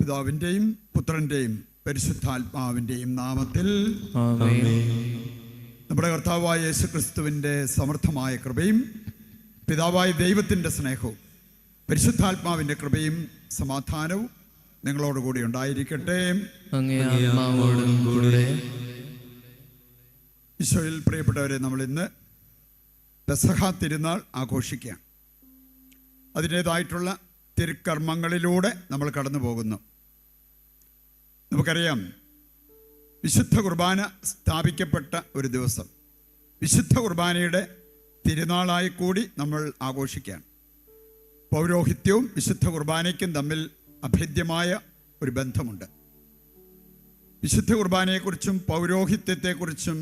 പിതാവിൻ്റെയും പുത്രൻ്റെയും പരിശുദ്ധാത്മാവിൻ്റെയും നാമത്തിൽ നമ്മുടെ കർത്താവായ യേശുക്രിസ്തുവിൻ്റെ സമൃദ്ധമായ കൃപയും പിതാവായ ദൈവത്തിൻ്റെ സ്നേഹവും പരിശുദ്ധാത്മാവിൻ്റെ കൃപയും സമാധാനവും നിങ്ങളോടുകൂടി ഉണ്ടായിരിക്കട്ടെ. ഈശോയിൽ പ്രിയപ്പെട്ടവരെ, നമ്മൾ ഇന്ന് പെസഹ തിരുനാൾ ആഘോഷിക്കുകയാണ്. അതിൻ്റേതായിട്ടുള്ള തിരുക്കർമ്മങ്ങളിലൂടെ നമ്മൾ കടന്നു പോകുന്നു. നമുക്കറിയാം, വിശുദ്ധ കുർബാന സ്ഥാപിക്കപ്പെട്ട ഒരു ദിവസം വിശുദ്ധ കുർബാനയുടെ തിരുനാളായി കൂടി നമ്മൾ ആഘോഷിക്കുകയാണ്. പൗരോഹിത്യവും വിശുദ്ധ കുർബാനയ്ക്കും തമ്മിൽ അഭേദ്യമായ ഒരു ബന്ധമുണ്ട്. വിശുദ്ധ കുർബാനയെക്കുറിച്ചും പൗരോഹിത്യത്തെക്കുറിച്ചും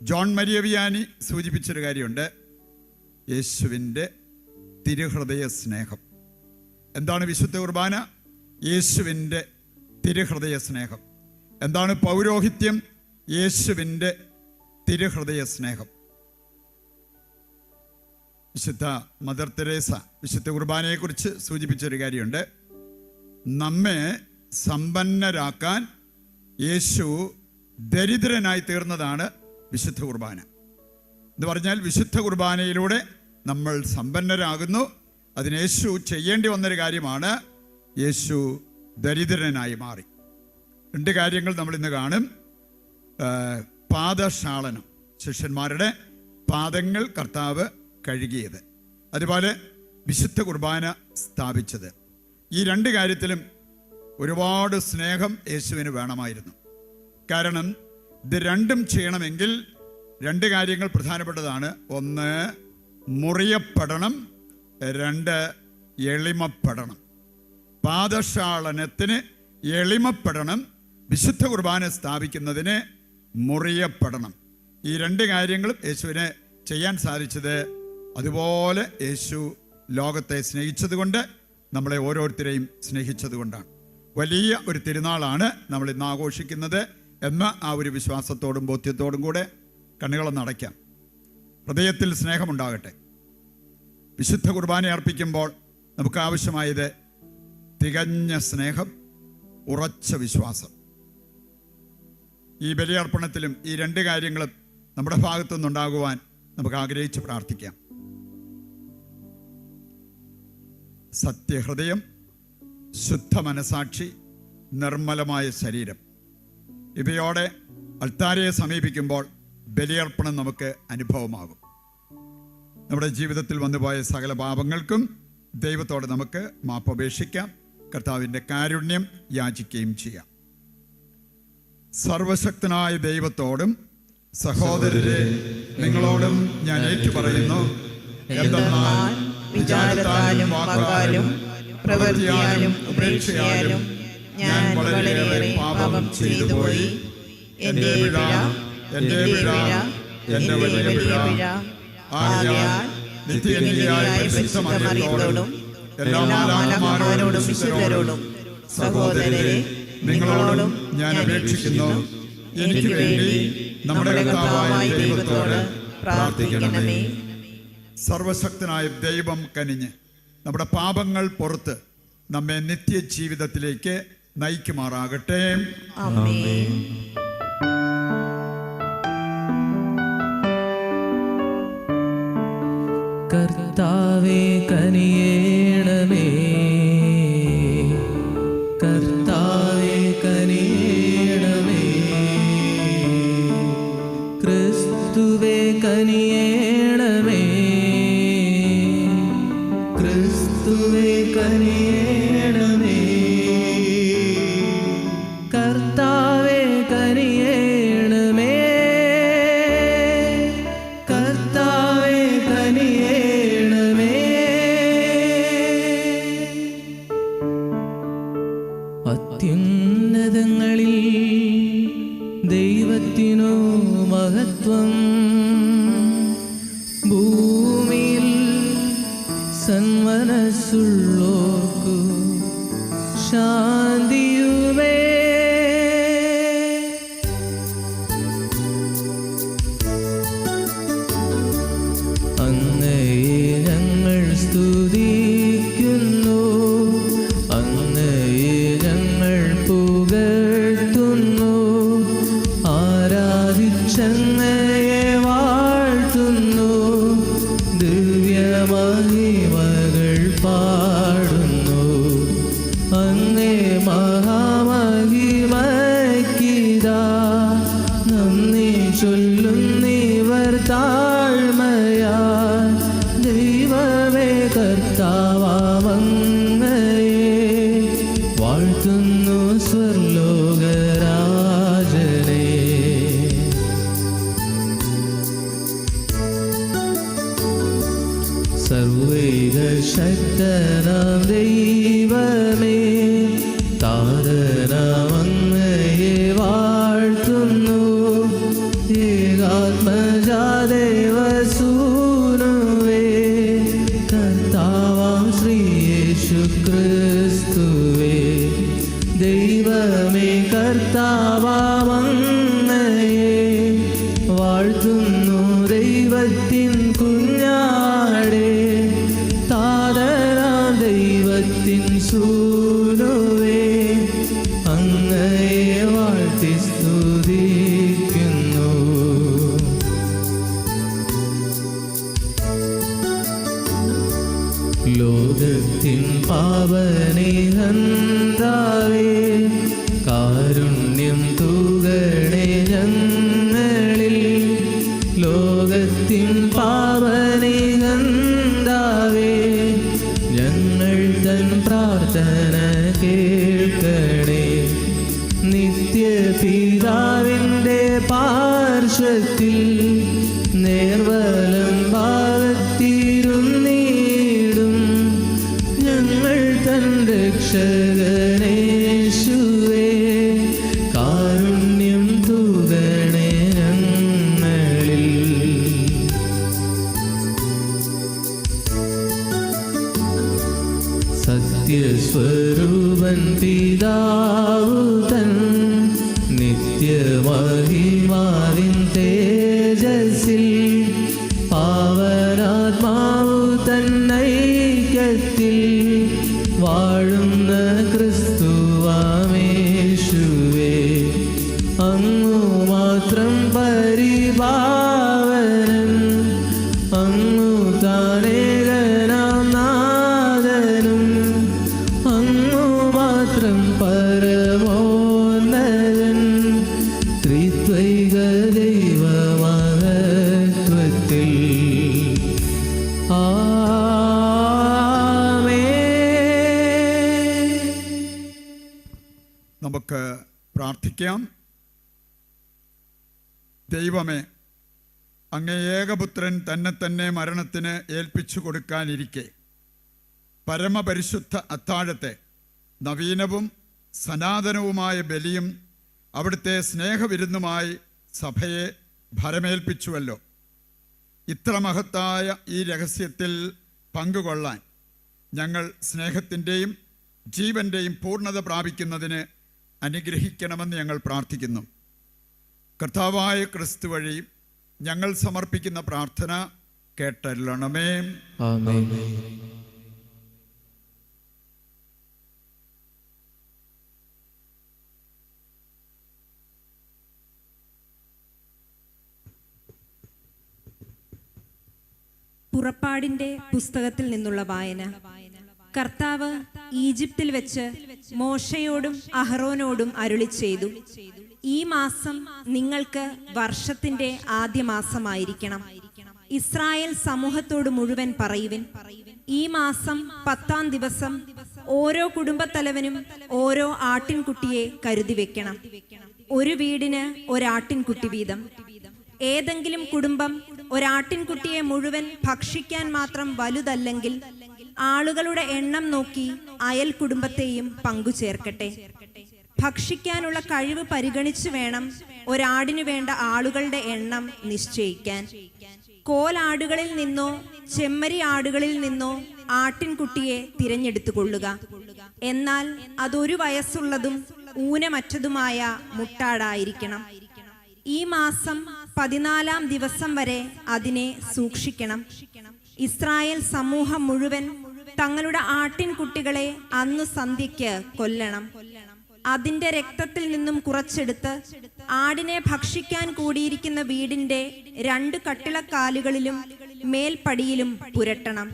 ജോൺ മരിയ വിയാനി സൂചിപ്പിച്ചൊരു കാര്യമുണ്ട്: യേശുവിൻ്റെ തിരുഹൃദയ സ്നേഹം. എന്താണ് വിശുദ്ധ കുർബാന? യേശുവിൻ്റെ തിരുഹൃദയ സ്നേഹം. എന്താണ് പൗരോഹിത്യം? യേശുവിൻ്റെ തിരുഹൃദയ സ്നേഹം. വിശുദ്ധ മദർ തെരേസ വിശുദ്ധ കുർബാനയെക്കുറിച്ച് സൂചിപ്പിച്ചൊരു കാര്യമുണ്ട്: നമ്മെ സമ്പന്നരാക്കാൻ യേശു ദരിദ്രനായി തീർന്നതാണ് വിശുദ്ധ കുർബാന. എന്ന് പറഞ്ഞാൽ വിശുദ്ധ കുർബാനയിലൂടെ നമ്മൾ സമ്പന്നരാകുന്നു. അതിന് യേശു ചെയ്യേണ്ടി വന്നൊരു കാര്യമാണ്. യേശു ദരിദ്രനായി മാറി. രണ്ട് കാര്യങ്ങൾ നമ്മൾ ഇന്ന് കാണും. പാദക്ഷാളനം, ശിഷ്യന്മാരുടെ പാദങ്ങൾ കർത്താവ് കഴുകിയത്, അതുപോലെ വിശുദ്ധ കുർബാന സ്ഥാപിച്ചത്. ഈ രണ്ട് കാര്യത്തിലും ഒരുപാട് സ്നേഹം യേശുവിന് വേണമായിരുന്നു. കാരണം ഇത് രണ്ടും ചെയ്യണമെങ്കിൽ രണ്ട് കാര്യങ്ങൾ പ്രധാനപ്പെട്ടതാണ്. ഒന്ന്, മുറിയപ്പെടണം. രണ്ട്, എളിമപ്പെടണം. പാദക്ഷാളനത്തിന് എളിമപ്പെടണം, വിശുദ്ധ കുർബാന സ്ഥാപിക്കുന്നതിന് മുറിയപ്പെടണം. ഈ രണ്ട് കാര്യങ്ങളും യേശുവിന് ചെയ്യാൻ സാധിച്ചത് അതുപോലെ യേശു ലോകത്തെ സ്നേഹിച്ചതുകൊണ്ട്, നമ്മളെ ഓരോരുത്തരെയും സ്നേഹിച്ചതുകൊണ്ടാണ്. വലിയ ഒരു തിരുനാളാണ് നമ്മൾ ഇന്ന് ആഘോഷിക്കുന്നത് എന്ന ആ ഒരു വിശ്വാസത്തോടും ബോധ്യത്തോടും കൂടെ കണ്ണുകളൊന്ന് അടയ്ക്കാം. ഹൃദയത്തിൽ സ്നേഹമുണ്ടാകട്ടെ. വിശുദ്ധ കുർബാന അർപ്പിക്കുമ്പോൾ നമുക്ക് ആവശ്യമായത് തികഞ്ഞ സ്നേഹം, ഉറച്ച വിശ്വാസം. ഈ ബലിയർപ്പണത്തിലും ഈ രണ്ട് കാര്യങ്ങളും നമ്മുടെ ഭാഗത്തു നിന്നുണ്ടാകുവാൻ നമുക്ക് ആഗ്രഹിച്ച് പ്രാർത്ഥിക്കാം. സത്യഹൃദയം, ശുദ്ധ മനസാക്ഷി, നിർമ്മലമായ ശരീരം, ഇവയോടെ അൾത്താരയെ സമീപിക്കുമ്പോൾ ബലിയർപ്പണം നമുക്ക് അനുഭവമാകും. നമ്മുടെ ജീവിതത്തിൽ വന്നുപോയ സകല പാപങ്ങൾക്കും ദൈവത്തോട് നമുക്ക് മാപ്പപേക്ഷിക്കാം. കർത്താവിൻ്റെ കാരുണ്യം യാചിക്കുകയും ചെയ്യാം. സർവശക്തനായ ദൈവത്തോടും സഹോദരരെ നിങ്ങളോടും ഞാൻ ഏറ്റുപറയുന്നു, എന്തെന്നാൽ വിചാരത്താലും വാക്കാലും പ്രവൃത്തിയാലും ഉപേക്ഷയാലും ഞാൻ വളരെയേറെ പാപം ചെയ്തുപോയി. എൻ്റെ പിഴ, എൻ്റെ പിഴ, എൻ്റെ വലിയ പിഴ. ആകയാൽ നിത്യനിധിയായ പരിശുദ്ധ മറിയത്തോടും എല്ലാ മാലാഖമാരോടും വിശുദ്ധരോടും സഹോദരരെ നിങ്ങളോടും ഞാൻ അപേക്ഷിക്കുന്നു, എനിക്ക് വേണ്ടി നമ്മുടെ കർത്താവായ ദൈവത്തോട് പ്രാർത്ഥിക്കണമേ. സർവശക്തനായ ദൈവം കനിഞ്ഞ് നമ്മുടെ പാപങ്ങൾ പുറത്ത് നമ്മെ നിത്യജീവിതത്തിലേക്ക് നയിക്കുമാറാകട്ടെ. ആമേൻ. കർത്താവേ കനിയേണമേ, കർത്താവേ കനിയേണമേ, ക്രിസ്തുവേ കനിയേണമേ, ക്രിസ്തുവേ കനിയേണമേ, കർത്താവേ കനിയേണമേ, കർത്താവേ കനിയേണമേ. അത്യുന്നതങ്ങളിൽ ദൈവത്തിനു മഹത്വം, ഭൂമിയിൽ സന്മനസ്സുള്ളോർക്കു ശാന്തിയുമേ. അങ്ങയെ ഞങ്ങൾ സ്തുതിക്കുന്നു, അങ്ങയെ ഞങ്ങൾ മഹാമഹിമയ്ക്കിതാ നന്ദി ചൊല്ലുന്നിവർ താഴ്മയാ. ദൈവമേ കർത്താവങ്ങയെ വാഴ്ത്തുന്നു സ്വർലോകരാജനെ. സർവൈകശക്തനാം ദൈവമേ താരനമങ്ങയെ വാഴ്ത്തുന്നു. ഏകാത്മജാദേവസൂനുവേ കർത്താവാം ശ്രീ യേശുക്രിസ്തുവേ ദൈവമേ കർത്താവാമങ്ങയെ വാഴ്ത്തുന്നു. ദൈവത്തിൻ കുഞ്ഞാടേ താതനാം ദൈവത്തിൻ സൂനുവേ അങ്ങയെ വാഴ്ത്തി സ്തുതിക്കുന്നു. ലോകത്തിൻ പാവനിഹന്താവേ കാരുണ്യം തൂകണേ ഞങ്ങളിൽ. ലോകത്തിൻ പാവനിഹന്താവേ ഞങ്ങൾ തൻ പ്രാർത്ഥന കേൾക്കണേ. നിത്യപിതാവിൻ്റെ പാർശ്വത്തിൽ നേർവലം ഭാഗത്തിരുന്നീടും ഞങ്ങൾ തൻ രക്ഷകനേശുവേ കാരുണ്യം തൂകണേ ഞങ്ങളിൽ. സത്യസ്വരൂപൻ പിതാവു തൻ നിത്യമഹിമാവിൻ തേജസ്സിൽ പാവനാത്മാവു തന്നൈക്യത്തിൽ വാഴുന്ന ക്രിസ്തുവാമേശുവേ അങ്ങു മാത്രം പരിപാവനൻ. അങ്ങു താനേകനാം നാഥനും അങ്ങു മാത്രം പരമോന്നതൻ. ത്രിത്വൈക ദൈവമഹത്വത്തിൽ ആമേൻ. നമുക്ക് പ്രാർത്ഥിക്കാം. ദൈവമേ, അങ്ങേ ഏകപുത്രൻ തന്നെ മരണത്തിന് ഏൽപ്പിച്ചു കൊടുക്കാനിരിക്കെ പരമപരിശുദ്ധ അത്താഴത്തെ നവീനവും സനാതനവുമായ ബലിയും അവിടുത്തെ സ്നേഹവിരുന്നുമായി സഭയെ ഭരമേൽപ്പിച്ചുവല്ലോ. ഇത്ര മഹത്തായ ഈ രഹസ്യത്തിൽ പങ്കുകൊള്ളാൻ ഞങ്ങൾ സ്നേഹത്തിൻ്റെയും ജീവൻ്റെയും പൂർണ്ണത പ്രാപിക്കുന്നതിന് അനുഗ്രഹിക്കണമെന്ന് ഞങ്ങൾ പ്രാർത്ഥിക്കുന്നു. കർത്താവായ ക്രിസ്തു വഴി ഞങ്ങൾ സമർപ്പിക്കുന്ന പ്രാർത്ഥന കേട്ടരുളണമേ. ആമേൻ. പുറപ്പാടിന്റെ പുസ്തകത്തിൽ നിന്നുള്ള വായന. കർത്താവ് ഈജിപ്തിൽ വെച്ച് മോശയോടും അഹറോനോടും അരുളി ചെയ്തു, ഈ മാസം നിങ്ങൾക്ക് വർഷത്തിന്റെ ആദ്യ മാസമായിരിക്കണം. ഇസ്രായേൽ സമൂഹത്തോട് മുഴുവൻ പറയുവിൻ, ഈ മാസം 10-ാം ദിവസം ഓരോ കുടുംബത്തലവനും ഓരോ ആട്ടിൻകുട്ടിയെ കരുതി വെക്കണം. ഒരു വീടിന് ഒരാട്ടിൻകുട്ടി വീതം. ഏതെങ്കിലും കുടുംബം ഒരാട്ടിൻകുട്ടിയെ മുഴുവൻ ഭക്ഷിക്കാൻ മാത്രം വലുതല്ലെങ്കിൽ ആളുകളുടെ എണ്ണം നോക്കി അയൽ കുടുംബത്തെയും പങ്കുചേർക്കട്ടെ. ഭക്ഷിക്കാനുള്ള കഴിവ് പരിഗണിച്ചു വേണം ഒരാടിനു വേണ്ട ആളുകളുടെ എണ്ണം നിശ്ചയിക്കാൻ. കോലാടുകളിൽ നിന്നോ ചെമ്മരി ആടുകളിൽ നിന്നോ ആട്ടിൻകുട്ടിയെ തിരഞ്ഞെടുത്തുകൊള്ളുക. എന്നാൽ അതൊരു വയസ്സുള്ളതും ഊനമറ്റതുമായ മുട്ടാടായിരിക്കണം. ഈ മാസം 14-ാം ദിവസം വരെ അതിനെ സൂക്ഷിക്കണം. ഇസ്രായേൽ സമൂഹം മുഴുവൻ തങ്ങളുടെ ആട്ടിൻകുട്ടികളെ അന്നു സന്ധ്യയ്ക്ക് കൊല്ലണം. അതിന്റെ രക്തത്തിൽ നിന്നും കുറച്ചെടുത്ത് ആടിനെ ഭക്ഷിക്കാൻ കൂടിയിരിക്കുന്ന വീടിന്റെ 2 കട്ടിളക്കാലുകളിലും മേൽപ്പടിയിലും പുരട്ടണം.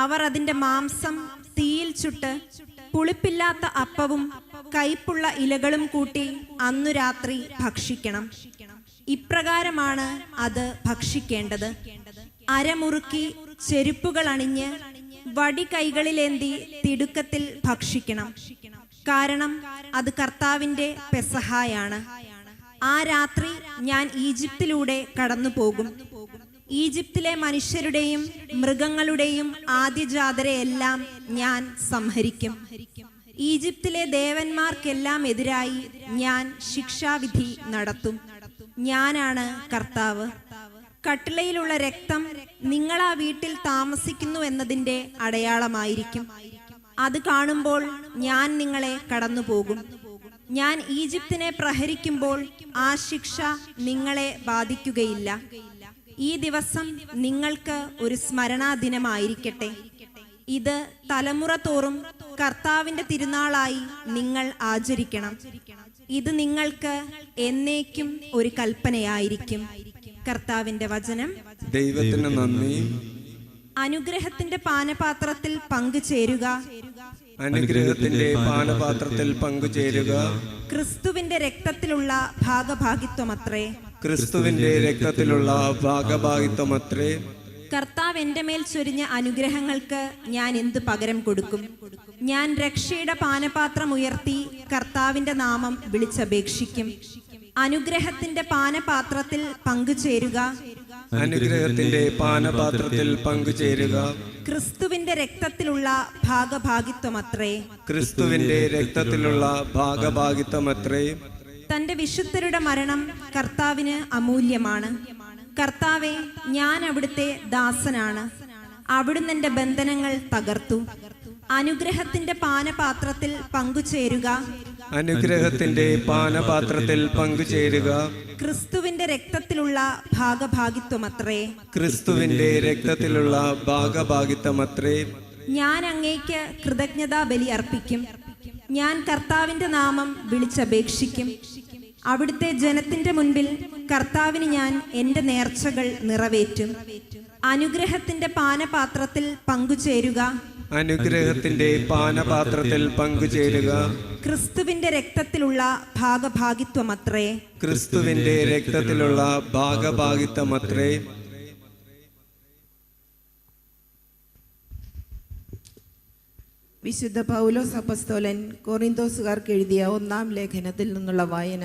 അവർ അതിന്റെ മാംസം തീയിൽ ചുട്ട് പുളിപ്പില്ലാത്ത അപ്പവും കയ്പുള്ള ഇലകളും കൂട്ടി അന്നു രാത്രി ഭക്ഷിക്കണം. ഇപ്രകാരമാണ് അത് ഭക്ഷിക്കേണ്ടത്. അരമുറുക്കി ചെരുപ്പുകൾ അണിഞ്ഞ് വടി കൈകളിലേന്തി തിടുക്കത്തിൽ ഭക്ഷിക്കണം. കാരണം അത് കർത്താവിന്റെ പെസഹായാണ്. ആ രാത്രി ഞാൻ ഈജിപ്തിലൂടെ കടന്നു പോകും. ഈജിപ്തിലെ മനുഷ്യരുടെയും മൃഗങ്ങളുടെയും ആദ്യജാതരെയെല്ലാം ഞാൻ സംഹരിക്കും. ഈജിപ്തിലെ ദേവന്മാർക്കെല്ലാം എതിരായി ഞാൻ ശിക്ഷാവിധി നടത്തും. ഞാനാണ് കർത്താവ്. കട്ടിളയിലുള്ള രക്തം നിങ്ങൾ ആ വീട്ടിൽ താമസിക്കുന്നു എന്നതിന്റെ അടയാളമായിരിക്കും. അത് കാണുമ്പോൾ ഞാൻ നിങ്ങളെ കടന്നുപോകും. ഞാൻ ഈജിപ്തിനെ പ്രഹരിക്കുമ്പോൾ ആ ശിക്ഷ നിങ്ങളെ ബാധിക്കുകയില്ല. ഈ ദിവസം നിങ്ങൾക്ക് ഒരു സ്മരണാ ദിനമായിരിക്കട്ടെ. ഇത് തലമുറ തോറും കർത്താവിന്റെ തിരുനാളായി നിങ്ങൾ ആചരിക്കണം. ഇത് നിങ്ങൾക്ക് എന്നേക്കും ഒരു കൽപ്പനയായിരിക്കും. കർത്താവിന്റെ വചനം. ദൈവത്തിന് നന്ദി. അനുഗ്രഹത്തിന്റെ പാനപാത്രത്തിൽ പങ്കുചേരുക. അനുഗ്രഹത്തിന്റെ പാനപാത്രത്തിൽ പങ്കുചേരുക. ക്രിസ്തുവിന്റെ രക്തത്തിലുള്ള ഭാഗഭാഗിത്വമത്രേ. ക്രിസ്തുവിന്റെ രക്തത്തിലുള്ള ഭാഗഭാഗിത്വമത്രേ. കർത്താവ് എന്റെ മേൽ ചൊരിഞ്ഞ അനുഗ്രഹങ്ങൾക്ക് ഞാൻ എന്തു പകരം കൊടുക്കും? ഞാൻ രക്ഷയുടെ പാനപാത്രം ഉയർത്തി കർത്താവിന്റെ നാമം വിളിച്ചപേക്ഷിക്കും. അനുഗ്രഹത്തിന്റെ പാനപാത്രത്തിൽ പങ്കുചേരുക. അനുഗ്രഹത്തിന്റെ പാനപാത്രത്തിൽ പങ്കുചേരുക. ക്രിസ്തുവിന്റെ രക്തത്തിലുള്ള ഭാഗഭാഗിത്വമത്രേ. ക്രിസ്തുവിന്റെ രക്തത്തിലുള്ള ഭാഗഭാഗിത്വമത്രേ. തന്റെ വിശുദ്ധരുടെ മരണം കർത്താവിന് അമൂല്യമാണ്. കർത്താവെ, ഞാൻ അവിടുത്തെ ദാസനാണ്. അവിടുന്ന് എന്റെ ബന്ധനങ്ങൾ തകർത്തു. അനുഗ്രഹത്തിന്റെ പാനപാത്രത്തിൽ പങ്കുചേരുക. അനുഗ്രഹത്തിന്റെ പാനപാത്രത്തിൽ പങ്കുചേരുക. ക്രിസ്തുവിന്റെ രക്തത്തിലുള്ള ഭാഗഭാഗിത്വമത്രേ. ക്രിസ്തുവിന്റെ രക്തത്തിലുള്ള ഭാഗഭാഗിത്വമത്രേ. ഞാൻ അങ്ങേക്ക് കൃതജ്ഞതാ ബലി അർപ്പിക്കും. ഞാൻ കർത്താവിന്റെ നാമം വിളിച്ചപേക്ഷിക്കും. അവിടുത്തെ ജനത്തിന്റെ മുൻപിൽ കർത്താവിന് ഞാൻ എന്റെ നേർച്ചകൾ നിറവേറ്റും. അനുഗ്രഹത്തിന്റെ പാനപാത്രത്തിൽ പങ്കുചേരുക. അനുഗ്രഹത്തിന്റെ പാനപാത്രത്തിൽ പങ്കുചേരുക. ക്രിസ്തുവിന്റെ രക്തത്തിലുള്ള ഭാഗഭാഗിത്വമത്രേ. ക്രിസ്തുവിന്റെ രക്തത്തിലുള്ള ഭാഗഭാഗിത്വമത്രേ. വിശുദ്ധ പൗലോസ് അപ്പസ്തോലൻ കൊറിന്തോസുകാർക്ക് എഴുതിയ 1-ാം ലേഖനത്തിൽ നിന്നുള്ള വായന.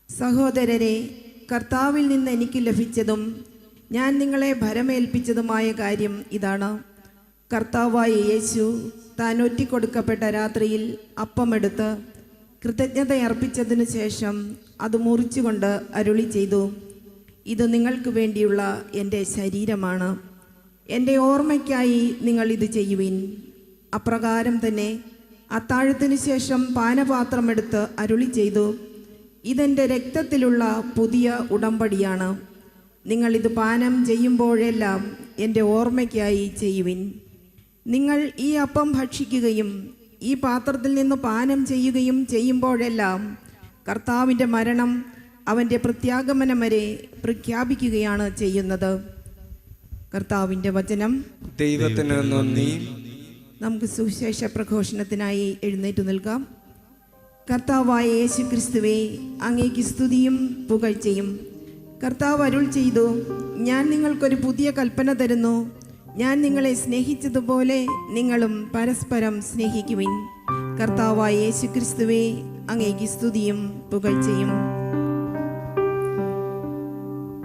സഹോദരരെ, കർത്താവിൽ നിന്ന് എനിക്ക് ലഭിച്ചതും ഞാൻ നിങ്ങളെ ഭരമേൽപ്പിച്ചതുമായ കാര്യം ഇതാണ്. കർത്താവായ യേശു താൻ ഒറ്റിക്കൊടുക്കപ്പെട്ട രാത്രിയിൽ അപ്പമെടുത്ത് കൃതജ്ഞതയർപ്പിച്ചതിനു ശേഷം അത് മുറിച്ചുകൊണ്ട് അരുളി ചെയ്തു, ഇത് നിങ്ങൾക്ക് വേണ്ടിയുള്ള എൻ്റെ ശരീരമാണ്. എൻ്റെ ഓർമ്മയ്ക്കായി നിങ്ങൾ ഇത് ചെയ്യുവിൻ. അപ്രകാരം തന്നെ അത്താഴത്തിനു ശേഷം പാനപാത്രമെടുത്ത് അരുളി ചെയ്തു, ഇതെൻ്റെ രക്തത്തിലുള്ള പുതിയ ഉടമ്പടിയാണ്. നിങ്ങളിത് പാനം ചെയ്യുമ്പോഴെല്ലാം എൻ്റെ ഓർമ്മയ്ക്കായി ചെയ്യുവിൻ. നിങ്ങൾ ഈ അപ്പം ഭക്ഷിക്കുകയും ഈ പാത്രത്തിൽ നിന്ന് പാനം ചെയ്യുകയും ചെയ്യുമ്പോഴെല്ലാം കർത്താവിൻ്റെ മരണം അവൻ്റെ പ്രത്യാഗമനം വരെ പ്രഖ്യാപിക്കുകയാണ് ചെയ്യുന്നത്. കർത്താവിൻ്റെ വചനം. ദൈവത്തിന് നന്ദി. നമുക്ക് സുവിശേഷ പ്രഘോഷണത്തിനായി എഴുന്നേറ്റ് നിൽക്കാം. കർത്താവായ യേശു ക്രിസ്തുവേ, അങ്ങേക്ക് സ്തുതിയും പുകഴ്ചയും. കർത്താവ് അരുൾ ചെയ്തു, ഞാൻ നിങ്ങൾക്കൊരു പുതിയ കൽപ്പന തരുന്നു. ഞാൻ നിങ്ങളെ സ്നേഹിച്ചതുപോലെ നിങ്ങളും പരസ്പരം സ്നേഹിക്കുവിൻ. കർത്താവായ യേശു ക്രിസ്തുവേ, അങ്ങേക്ക് സ്തുതിയും പുകഴ്ചയും.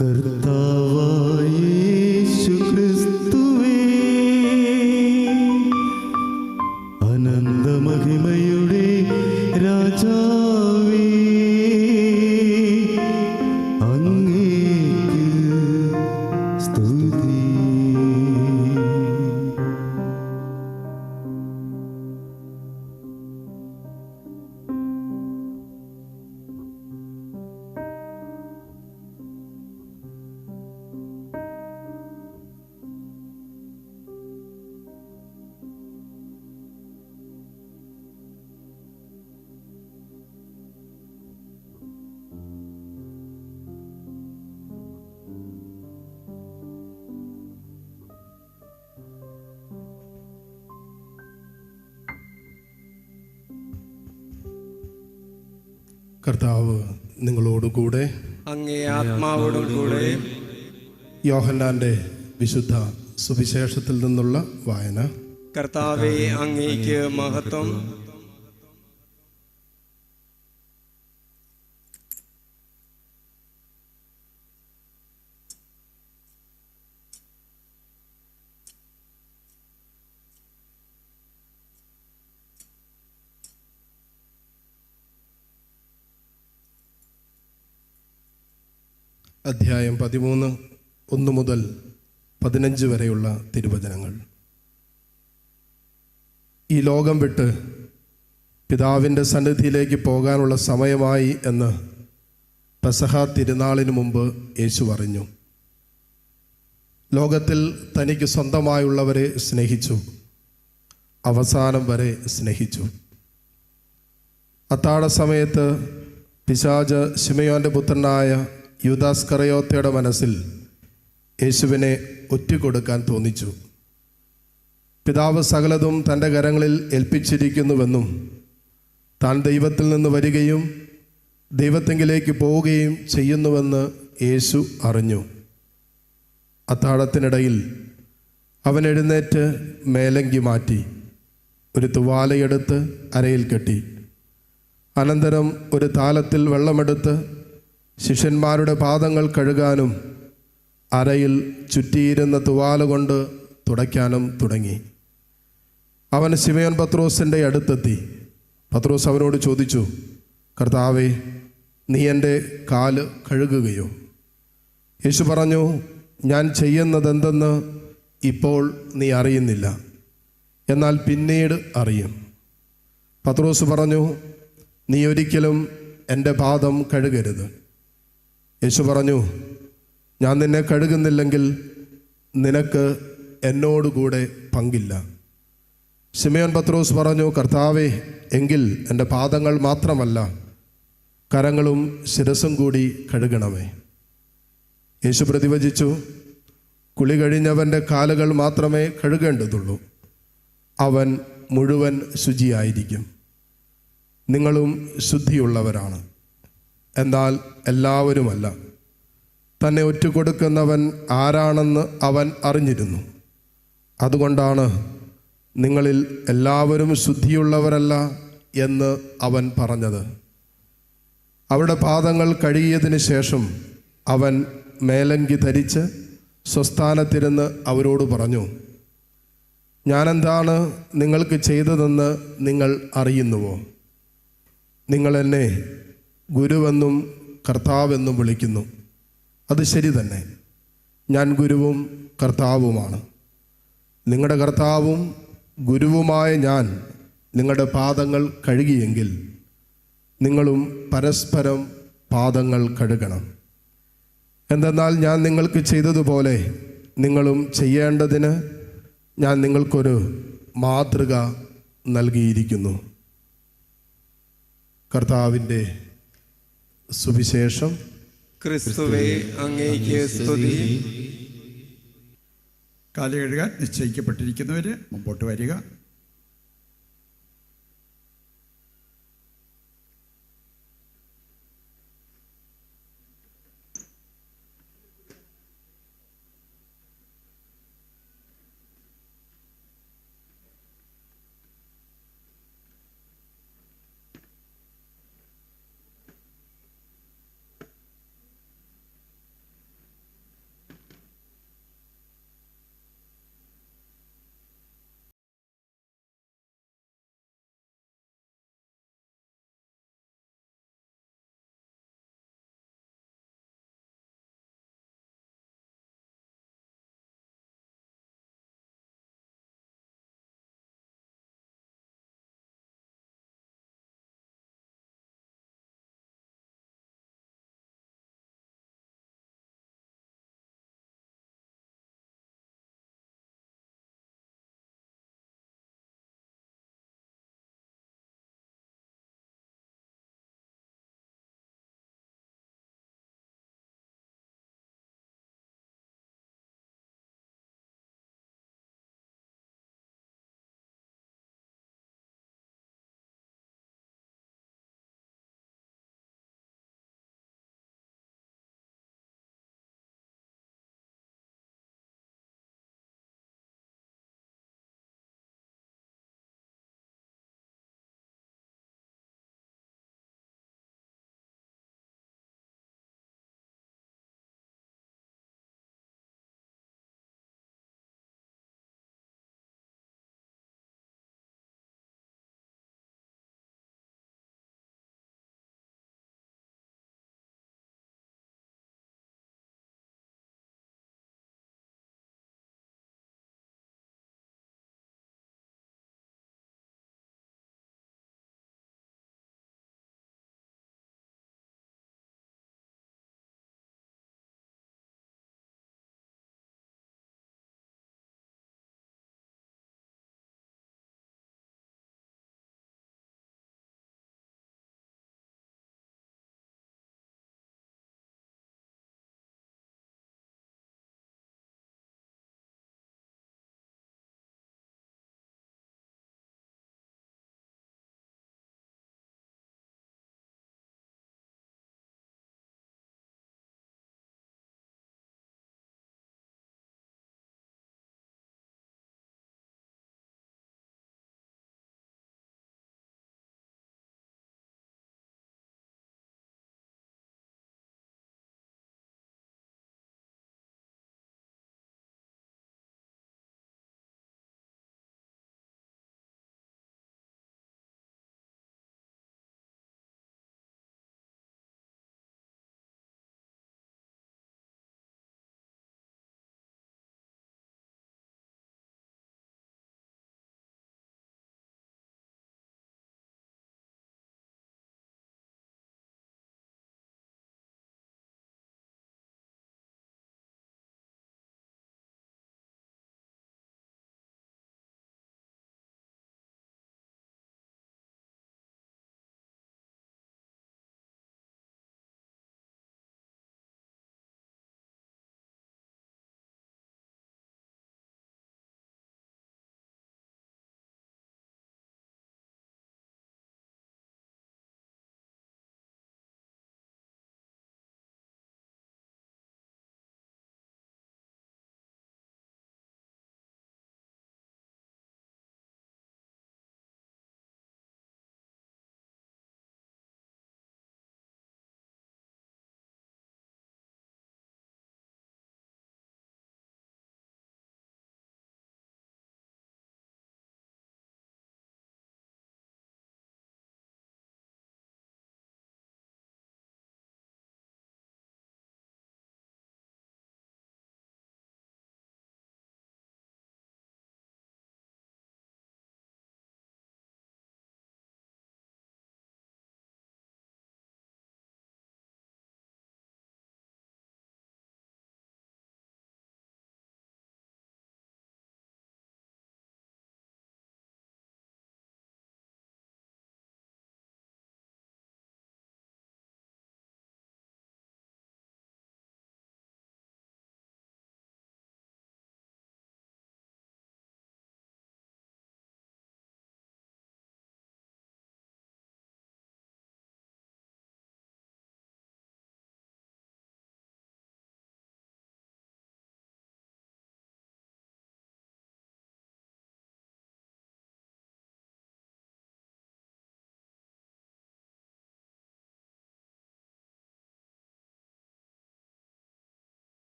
കർത്താവായ യേശു ക്രിസ്തുവേ, അനന്തമഹിമയുടെ രാജാവേ, അങ്ങേക്ക് സ്തുതി. കർത്താവ് നിങ്ങളോടുകൂടെ. അങ്ങേ ആത്മാവോടും കൂടെ. യോഹന്നാൻ്റെ വിശുദ്ധ സുവിശേഷത്തിൽ നിന്നുള്ള വായന. കർത്താവേ, അങ്ങേക്ക് മഹത്വം. അധ്യായം 13, 1 മുതൽ 15 വരെയുള്ള തിരുവചനങ്ങൾ. ഈ ലോകം വിട്ട് പിതാവിൻ്റെ സന്നിധിയിലേക്ക് പോകാനുള്ള സമയമായി എന്ന് പെസഹ തിരുനാളിന് മുമ്പ് യേശു പറഞ്ഞു. ലോകത്തിൽ തനിക്ക് സ്വന്തമായുള്ളവരെ സ്നേഹിച്ചു, അവസാനം വരെ സ്നേഹിച്ചു. അത്താഴ സമയത്ത് പിശാച് ശിമയോൻ്റെ പുത്രനായ യൂദാസ്കറിയോത്തയുടെ മനസ്സിൽ യേശുവിനെ ഒറ്റിക്കൊടുക്കാൻ തോന്നിച്ചു. പിതാവ് സകലതും തൻ്റെ കരങ്ങളിൽ ഏൽപ്പിച്ചിരിക്കുന്നുവെന്നും താൻ ദൈവത്തിൽ നിന്ന് വരികയും ദൈവത്തെങ്കിലേക്ക് പോവുകയും ചെയ്യുന്നുവെന്ന് യേശു അറിഞ്ഞു. അത്താഴത്തിനിടയിൽ അവൻ എഴുന്നേറ്റ് മേലങ്കി മാറ്റി ഒരു തുവാലയെടുത്ത് അരയിൽ കെട്ടി. അനന്തരം ഒരു താലത്തിൽ വെള്ളമെടുത്ത് ശിഷ്യന്മാരുടെ പാദങ്ങൾ കഴുകാനും അരയിൽ ചുറ്റിയിരുന്ന തുവാല കൊണ്ട് തുടയ്ക്കാനും തുടങ്ങി. അവൻ ശിമയോൻ പത്രോസിൻ്റെ അടുത്തെത്തി. പത്രോസ് അവനോട് ചോദിച്ചു, കർത്താവേ, നീ എൻ്റെ കാല് കഴുകുകയോ? യേശു പറഞ്ഞു, ഞാൻ ചെയ്യുന്നതെന്തെന്ന് ഇപ്പോൾ നീ അറിയുന്നില്ല, എന്നാൽ പിന്നീട് അറിയും. പത്രോസ് പറഞ്ഞു, നീ ഒരിക്കലും എൻ്റെ പാദം കഴുകരുത്. യേശു പറഞ്ഞു, ഞാൻ നിന്നെ കഴുകുന്നില്ലെങ്കിൽ നിനക്ക് എന്നോടുകൂടെ പങ്കില്ല. ശിമയോൻ പത്രോസ് പറഞ്ഞു, കർത്താവേ, എങ്കിൽ എൻ്റെ പാദങ്ങൾ മാത്രമല്ല കരങ്ങളും ശിരസും കൂടി കഴുകണമേ. യേശു പ്രതിവചിച്ചു, കുളി കഴിഞ്ഞവൻ്റെ കാലുകൾ മാത്രമേ കഴുകേണ്ടതുള്ളൂ, അവൻ മുഴുവൻ ശുചിയായിരിക്കും. നിങ്ങളും ശുദ്ധിയുള്ളവരാണ്, എന്നാൽ എല്ലാവരുമല്ല. തന്നെ ഒറ്റുകൊടുക്കുന്നവൻ ആരാണെന്ന് അവൻ അറിഞ്ഞിരുന്നു. അതുകൊണ്ടാണ് നിങ്ങളിൽ എല്ലാവരും ശുദ്ധിയുള്ളവരല്ല എന്ന് അവൻ പറഞ്ഞത്. അവരുടെ പാദങ്ങൾ കഴുകിയതിന് ശേഷം അവൻ മേലങ്കി ധരിച്ച് സ്വസ്ഥാനത്തിരുന്ന് അവരോട് പറഞ്ഞു, ഞാനെന്താണ് നിങ്ങൾക്ക് ചെയ്തതെന്ന് നിങ്ങൾ അറിയുന്നുവോ? നിങ്ങൾ എന്നെ ഗുരുവെന്നും കർത്താവെന്നും വിളിക്കുന്നു. അത് ശരി തന്നെ, ഞാൻ ഗുരുവും കർത്താവുമാണ്. നിങ്ങളുടെ കർത്താവും ഗുരുവുമായ ഞാൻ നിങ്ങളുടെ പാദങ്ങൾ കഴുകിയെങ്കിൽ നിങ്ങളും പരസ്പരം പാദങ്ങൾ കഴുകണം. എന്തെന്നാൽ ഞാൻ നിങ്ങൾക്ക് ചെയ്തതുപോലെ നിങ്ങളും ചെയ്യേണ്ടതിന് ഞാൻ നിങ്ങൾക്കൊരു മാതൃക നൽകിയിരിക്കുന്നു. കർത്താവിൻ്റെ സുവിശേഷം. ക്രിസ്തുവേ, അങ്ങേക്ക് സ്തുതി. കാല് കഴുകാൻ നിശ്ചയിക്കപ്പെട്ടിരിക്കുന്നവർ മുമ്പോട്ട് വരിക.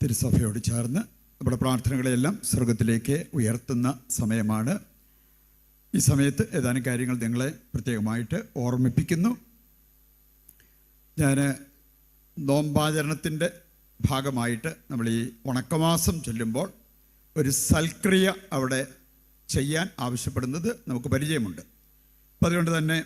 തിരുസഭയോട് ചേർന്ന് നമ്മുടെ പ്രാർത്ഥനകളെല്ലാം സ്വർഗത്തിലേക്ക് ഉയർത്തുന്ന സമയമാണ്. ഈ സമയത്ത് ഏതാനും കാര്യങ്ങൾ നിങ്ങളെ പ്രത്യേകമായിട്ട് ഓർമ്മിപ്പിക്കുന്നു. ഞാൻ നോമ്പാചരണത്തിൻ്റെ ഭാഗമായിട്ട് നമ്മൾ ഈ ഉണക്കമാസം ചൊല്ലുമ്പോൾ ഒരു സൽക്രിയ അവിടെ ചെയ്യാൻ ആവശ്യപ്പെടുന്നത് നമുക്ക് പരിചയമുണ്ട്. അപ്പം അതുകൊണ്ട് തന്നെ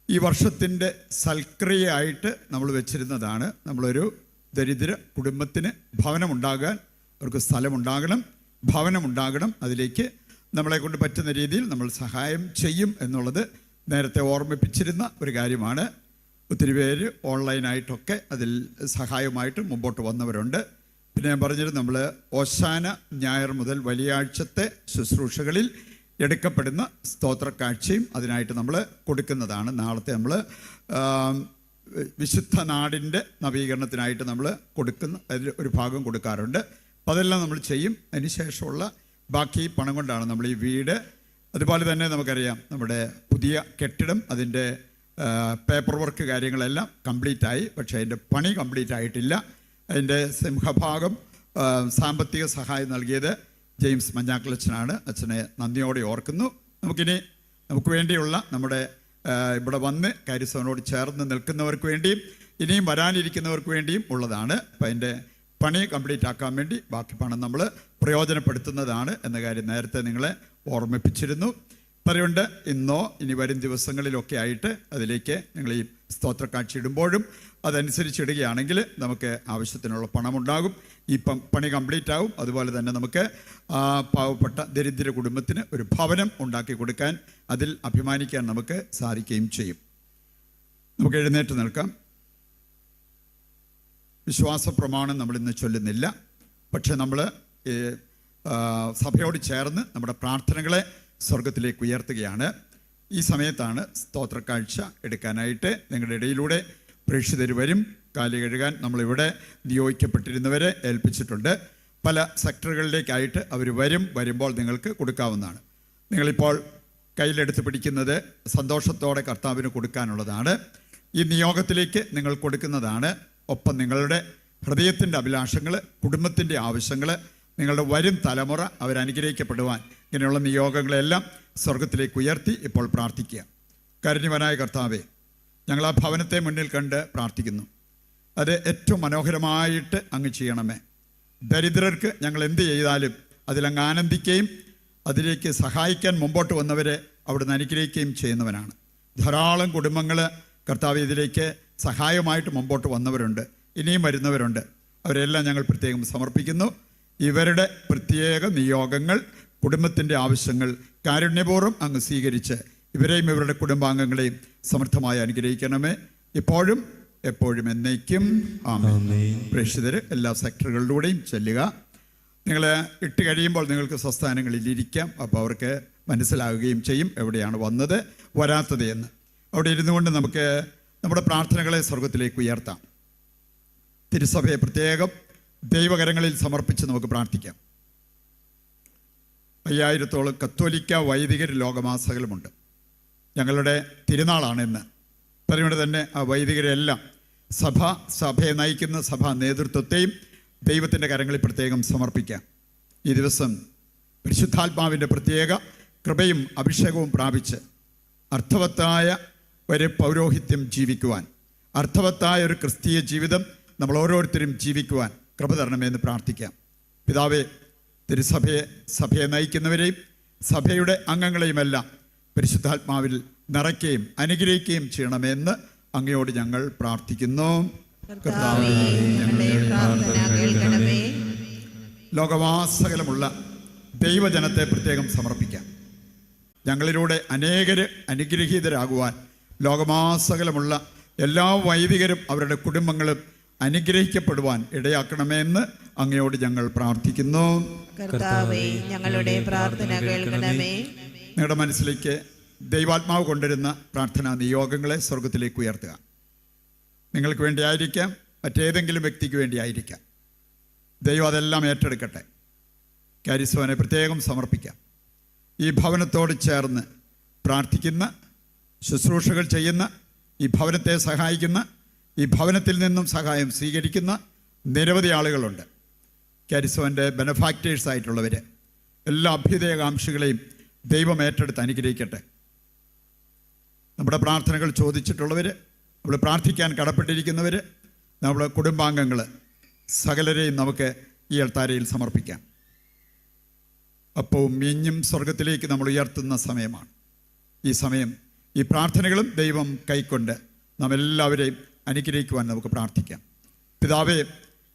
ഈ വർഷത്തിൻ്റെ സൽക്രിയയായിട്ട് നമ്മൾ വെച്ചിരുന്നതാണ്, നമ്മളൊരു ദരിദ്ര കുടുംബത്തിന് ഭവനമുണ്ടാകാൻ, അവർക്ക് സ്ഥലമുണ്ടാകണം, ഭവനമുണ്ടാകണം, അതിലേക്ക് നമ്മളെ കൊണ്ട് പറ്റുന്ന രീതിയിൽ നമ്മൾ സഹായം ചെയ്യും എന്നുള്ളത് നേരത്തെ ഓർമ്മിപ്പിച്ചിരുന്ന ഒരു കാര്യമാണ്. ഒത്തിരി പേര് ഓൺലൈനായിട്ടൊക്കെ അതിൽ സഹായമായിട്ട് മുമ്പോട്ട് വന്നവരുണ്ട്. പിന്നെ ഞാൻ പറഞ്ഞിരുന്നു, നമ്മൾ ഓശാന ഞായർ മുതൽ വലിയാഴ്ചത്തെ ശുശ്രൂഷകളിൽ എടുക്കപ്പെടുന്ന സ്തോത്രക്കാഴ്ചയും അതിനായിട്ട് നമ്മൾ കൊടുക്കുന്നതാണ്. നാളത്തെ നമ്മൾ വിശുദ്ധ നാടിൻ്റെ നവീകരണത്തിനായിട്ട് നമ്മൾ കൊടുക്കുന്ന അതിൽ ഒരു ഭാഗം കൊടുക്കാറുണ്ട്. അപ്പോൾ അതെല്ലാം നമ്മൾ ചെയ്യും. അതിനുശേഷമുള്ള ബാക്കി പണം കൊണ്ടാണ് നമ്മൾ ഈ വീട്, അതുപോലെ തന്നെ നമുക്കറിയാം നമ്മുടെ പുതിയ കെട്ടിടം, അതിൻ്റെ പേപ്പർ വർക്ക് കാര്യങ്ങളെല്ലാം കംപ്ലീറ്റായി. പക്ഷേ അതിൻ്റെ പണി കംപ്ലീറ്റ് ആയിട്ടില്ല. അതിൻ്റെ സിംഹഭാഗം സാമ്പത്തിക സഹായം നൽകിയത് ജെയിംസ് മഞ്ഞാക്കലച്ചനാണ്. അച്ഛനെ നന്ദിയോടെ ഓർക്കുന്നു. നമുക്ക് വേണ്ടിയുള്ള നമ്മുടെ ഇവിടെ വന്ന് കാര്യസ്ഥനോട് ചേർന്ന് നിൽക്കുന്നവർക്ക് വേണ്ടിയും ഇനിയും വരാനിരിക്കുന്നവർക്ക് വേണ്ടിയും ഉള്ളതാണ്. അപ്പം അതിൻ്റെ പണി കംപ്ലീറ്റ് ആക്കാൻ വേണ്ടി ബാക്കി പണം നമ്മൾ പ്രയോജനപ്പെടുത്തുന്നതാണ് എന്ന കാര്യം നേരത്തെ നിങ്ങളെ ഓർമ്മിപ്പിച്ചിരുന്നു. പറയുണ്ട് ഇന്നോ ഇനി വരും ദിവസങ്ങളിലൊക്കെ ആയിട്ട് അതിലേക്ക് നിങ്ങൾ ഈ സ്തോത്രക്കാഴ്ച ഇടുമ്പോഴും അതനുസരിച്ച് ഇടുകയാണെങ്കിൽ നമുക്ക് ആവശ്യത്തിനുള്ള പണമുണ്ടാകും. ഈ പണി കംപ്ലീറ്റ് ആകും. അതുപോലെ തന്നെ നമുക്ക് പാവപ്പെട്ട ദരിദ്ര കുടുംബത്തിന് ഒരു ഭവനം ഉണ്ടാക്കി കൊടുക്കാൻ, അതിൽ അഭിമാനിക്കാൻ നമുക്ക് സാധിക്കുകയും ചെയ്യും. നമുക്ക് എഴുന്നേറ്റ് നിൽക്കാം. വിശ്വാസ പ്രമാണം നമ്മളിന്ന് ചൊല്ലുന്നില്ല, പക്ഷെ നമ്മൾ സഭയോട് ചേർന്ന് നമ്മുടെ പ്രാർത്ഥനകളെ സ്വർഗത്തിലേക്ക് ഉയർത്തുകയാണ്. ഈ സമയത്താണ് സ്തോത്രക്കാഴ്ച എടുക്കാനായിട്ട് നിങ്ങളുടെ ഇടയിലൂടെ പ്രേക്ഷിതർ വരും. കാല് കഴുകാൻ നമ്മളിവിടെ നിയോഗിക്കപ്പെട്ടിരുന്നവരെ ഏൽപ്പിച്ചിട്ടുണ്ട്. പല സെക്ടറുകളിലേക്കായിട്ട് അവർ വരുമ്പോൾ നിങ്ങൾക്ക് കൊടുക്കാവുന്നതാണ്. നിങ്ങളിപ്പോൾ കയ്യിലെടുത്ത് പിടിക്കുന്നത് സന്തോഷത്തോടെ കർത്താവിന് കൊടുക്കാനുള്ളതാണ്. ഈ നിയോഗത്തിലേക്ക് നിങ്ങൾ കൊടുക്കുന്നതാണ്. ഒപ്പം നിങ്ങളുടെ ഹൃദയത്തിൻ്റെ അഭിലാഷങ്ങൾ, കുടുംബത്തിൻ്റെ ആവശ്യങ്ങൾ, നിങ്ങളുടെ വരും തലമുറ അവരനുഗ്രഹിക്കപ്പെടുവാൻ ഇങ്ങനെയുള്ള നിയോഗങ്ങളെല്ലാം സ്വർഗത്തിലേക്ക് ഉയർത്തി ഇപ്പോൾ പ്രാർത്ഥിക്കുക. കാരുണ്യവാനായ കർത്താവേ, ഞങ്ങൾ ആ ഭവനത്തെ മുന്നിൽ കണ്ട് പ്രാർത്ഥിക്കുന്നു. അത് ഏറ്റവും മനോഹരമായിട്ട് അങ്ങ് ചെയ്യണമേ. ദരിദ്രർക്ക് ഞങ്ങൾ എന്ത് ചെയ്താലും അതിലങ്ങ് ആനന്ദിക്കുകയും അതിലേക്ക് സഹായിക്കാൻ മുമ്പോട്ട് വന്നവരെ അവിടുന്ന് അനുഗ്രഹിക്കുകയും ചെയ്യുന്നവനാണ്. ധാരാളം കുടുംബങ്ങൾ കർത്താവ് ഇതിലേക്ക് സഹായമായിട്ട് മുമ്പോട്ട് വന്നവരുണ്ട്, ഇനിയും വരുന്നവരുണ്ട്. അവരെല്ലാം ഞങ്ങൾ പ്രത്യേകം സമർപ്പിക്കുന്നു. ഇവരുടെ പ്രത്യേക നിയോഗങ്ങൾ, കുടുംബത്തിൻ്റെ ആവശ്യങ്ങൾ കാരുണ്യപൂർവ്വം അങ്ങ് സ്വീകരിച്ച് ഇവരെയും ഇവരുടെ കുടുംബാംഗങ്ങളെയും സമൃദ്ധമായി അനുഗ്രഹിക്കണമേ, ഇപ്പോഴും എപ്പോഴും എന്നേക്കും. ആമേൻ. പ്രേക്ഷിതർ എല്ലാ സെക്ടറുകളിലൂടെയും ചെല്ലുക. നിങ്ങൾ ഇട്ട് കഴിയുമ്പോൾ നിങ്ങൾക്ക് സ്വസ്ഥാനങ്ങളിൽ ഇരിക്കാം. അപ്പോൾ അവർക്ക് മനസ്സിലാകുകയും ചെയ്യും എവിടെയാണ് വന്നത് വരാത്തത് എന്ന്. അവിടെ ഇരുന്നു കൊണ്ട് നമുക്ക് നമ്മുടെ പ്രാർത്ഥനകളെ സ്വർഗത്തിലേക്ക് ഉയർത്താം. തിരുസഭയെ പ്രത്യേകം ദൈവകരങ്ങളിൽ സമർപ്പിച്ച് നമുക്ക് പ്രാർത്ഥിക്കാം. 5000-ഓളം കത്തോലിക്ക വൈദികർ ലോകമാസകലുമുണ്ട്. ഞങ്ങളുടെ തിരുനാളാണ് ഇന്ന്. അതുകൊണ്ട് തന്നെ ആ വൈദികരെല്ലാം സഭയെ നയിക്കുന്ന സഭാ നേതൃത്വത്തെയും ദൈവത്തിൻ്റെ കരങ്ങളിൽ പ്രത്യേകം സമർപ്പിക്കാം. ഈ ദിവസം പരിശുദ്ധാത്മാവിൻ്റെ പ്രത്യേക കൃപയും അഭിഷേകവും പ്രാപിച്ച് അർത്ഥവത്തായ ഒരു പൗരോഹിത്യം ജീവിക്കുവാൻ, അർത്ഥവത്തായ ഒരു ക്രിസ്തീയ ജീവിതം നമ്മൾ ഓരോരുത്തരും ജീവിക്കുവാൻ കൃപ തരണമെന്ന് പ്രാർത്ഥിക്കാം. പിതാവേ, സഭയെ നയിക്കുന്നവരെയും സഭയുടെ അംഗങ്ങളെയുമെല്ലാം പരിശുദ്ധാത്മാവിൽ നിറയ്ക്കുകയും അനുഗ്രഹിക്കുകയും ചെയ്യണമെന്ന് അങ്ങയോട് ഞങ്ങൾ പ്രാർത്ഥിക്കുന്നു. ലോകമാസകലമുള്ള ദൈവജനത്തെ പ്രത്യേകം സമർപ്പിക്കാം. ഞങ്ങളിലൂടെ അനേകര് അനുഗ്രഹീതരാകുവാൻ ലോകമാസകലമുള്ള എല്ലാ വൈദികരും അവരുടെ കുടുംബങ്ങളും അനുഗ്രഹിക്കപ്പെടുവാൻ ഇടയാക്കണമെന്ന് അങ്ങയോട് ഞങ്ങൾ പ്രാർത്ഥിക്കുന്നു. കർത്താവേ, ഞങ്ങളുടെ പ്രാർത്ഥന കേൾക്കണമേ. നിങ്ങളുടെ മനസ്സിലേക്ക് ദൈവാത്മാവ് കൊണ്ടുവരുന്ന പ്രാർത്ഥനാ നിയോഗങ്ങളെ സ്വർഗത്തിലേക്ക് ഉയർത്തുക. നിങ്ങൾക്ക് വേണ്ടി ആയിരിക്കാം, മറ്റേതെങ്കിലും വ്യക്തിക്ക് വേണ്ടി ആയിരിക്കാം. ദൈവം അതെല്ലാം ഏറ്റെടുക്കട്ടെ. കാരിസ്വാനെ പ്രത്യേകം സമർപ്പിക്കാം. ഈ ഭവനത്തോട് ചേർന്ന് പ്രാർത്ഥിക്കുന്ന, ശുശ്രൂഷകൾ ചെയ്യുന്ന, ഈ ഭവനത്തെ സഹായിക്കുന്ന, ഈ ഭവനത്തിൽ നിന്നും സഹായം സ്വീകരിക്കുന്ന നിരവധി ആളുകളുണ്ട്. കാരിസോൻ്റെ ബെനഫാക്ടേഴ്സ് ആയിട്ടുള്ളവർ, എല്ലാ അഭ്യുദയകാംക്ഷികളെയും ദൈവം ഏറ്റെടുത്ത് അനുഗ്രഹിക്കട്ടെ. നമ്മുടെ പ്രാർത്ഥനകൾ ചോദിച്ചിട്ടുള്ളവർ, നമ്മൾ പ്രാർത്ഥിക്കാൻ കടപ്പെട്ടിരിക്കുന്നവർ, നമ്മുടെ കുടുംബാംഗങ്ങൾ, സകലരെയും നമുക്ക് ഈ അൾത്താരയിൽ സമർപ്പിക്കാം. അപ്പവും മീഞ്ഞും സ്വർഗത്തിലേക്ക് നമ്മൾ ഉയർത്തുന്ന സമയമാണ്. ഈ സമയം ഈ പ്രാർത്ഥനകളും ദൈവം കൈക്കൊണ്ട് നാം എല്ലാവരെയും അനുഗ്രഹിക്കുവാൻ നമുക്ക് പ്രാർത്ഥിക്കാം. പിതാവേ,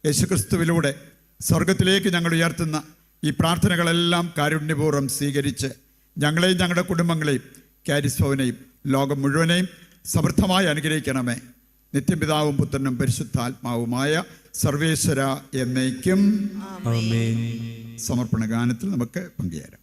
യേശുക്രിസ്തുവിലൂടെ സ്വർഗത്തിലേക്ക് ഞങ്ങൾ ഉയർത്തുന്ന ഈ പ്രാർത്ഥനകളെല്ലാം കാരുണ്യപൂർവ്വം സ്വീകരിച്ച് ഞങ്ങളെയും ഞങ്ങളുടെ കുടുംബങ്ങളെയും കാരിസ്ഭവനെയും ലോകം മുഴുവനെയും സമൃദ്ധമായി അനുഗ്രഹിക്കണമേ. നിത്യപിതാവും പുത്രനും പരിശുദ്ധാത്മാവുമായ സർവേശ്വര എന്നേക്കും. ആമേൻ. സമർപ്പണ ഗാനത്തിൽ നമുക്ക് പങ്കുചേരാം.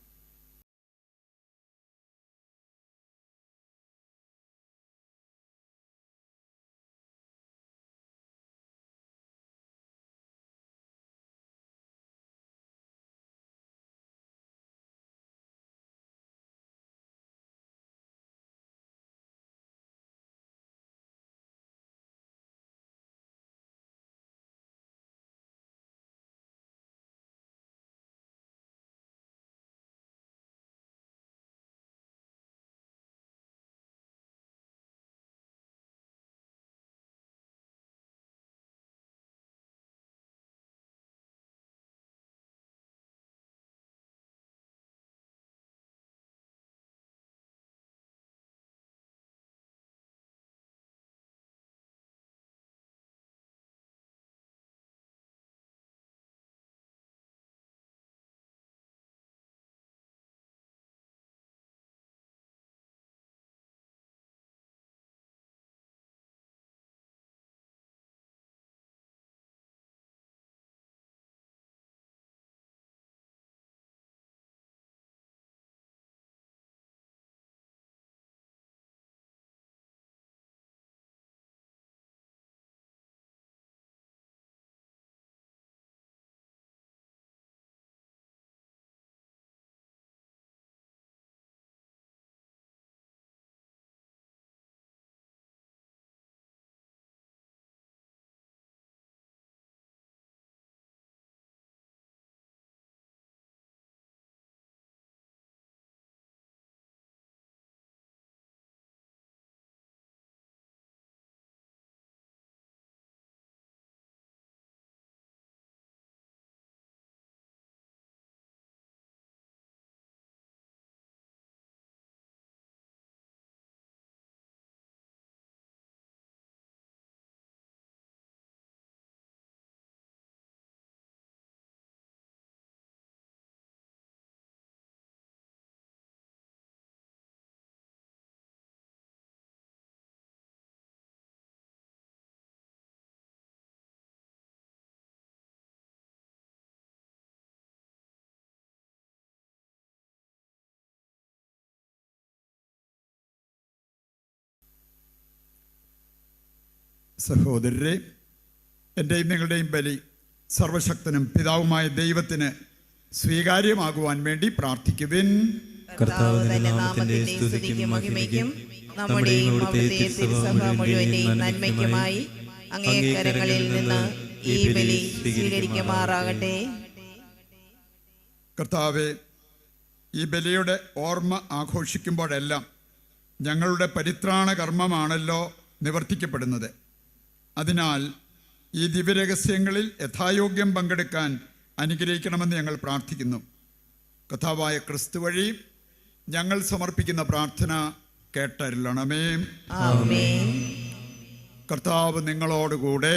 സഹോദരരെ, എൻ്റെയും നിങ്ങളുടെയും ബലി സർവശക്തനും പിതാവുമായ ദൈവത്തിന് സ്വീകാര്യമാകുവാൻ വേണ്ടി പ്രാർത്ഥിക്കുവിൻ. കർത്താവ് തന്റെ നാമത്തിന്റെ സ്തുതിക്കും മഹിമയ്ക്കും നമ്മുടെയും അവിടുത്തെ തിരുസഭ മുഴുവന്റെയും നന്മയ്ക്കുമായി അങ്ങേ കരങ്ങളിൽ നിന്ന് ഈ ബലി സ്വീകരിക്കുമാറാകട്ടെ. കർത്താവെ, ഈ ബലിയുടെ ഓർമ്മ ആഘോഷിക്കുമ്പോഴെല്ലാം ഞങ്ങളുടെ പരിത്രാണ കർമ്മമാണല്ലോ നിവർത്തിക്കപ്പെടുന്നത്. അതിനാൽ ഈ ദിവ്യരഹസ്യങ്ങളിൽ യഥായോഗ്യം പങ്കെടുക്കാൻ അനുഗ്രഹിക്കണമെന്ന് ഞങ്ങൾ പ്രാർത്ഥിക്കുന്നു. കർത്താവായ ക്രിസ്തു വഴി ഞങ്ങൾ സമർപ്പിക്കുന്ന പ്രാർത്ഥന കേട്ടരുളണമേ. ആമേൻ. കർത്താവ് നിങ്ങളോടുകൂടെ.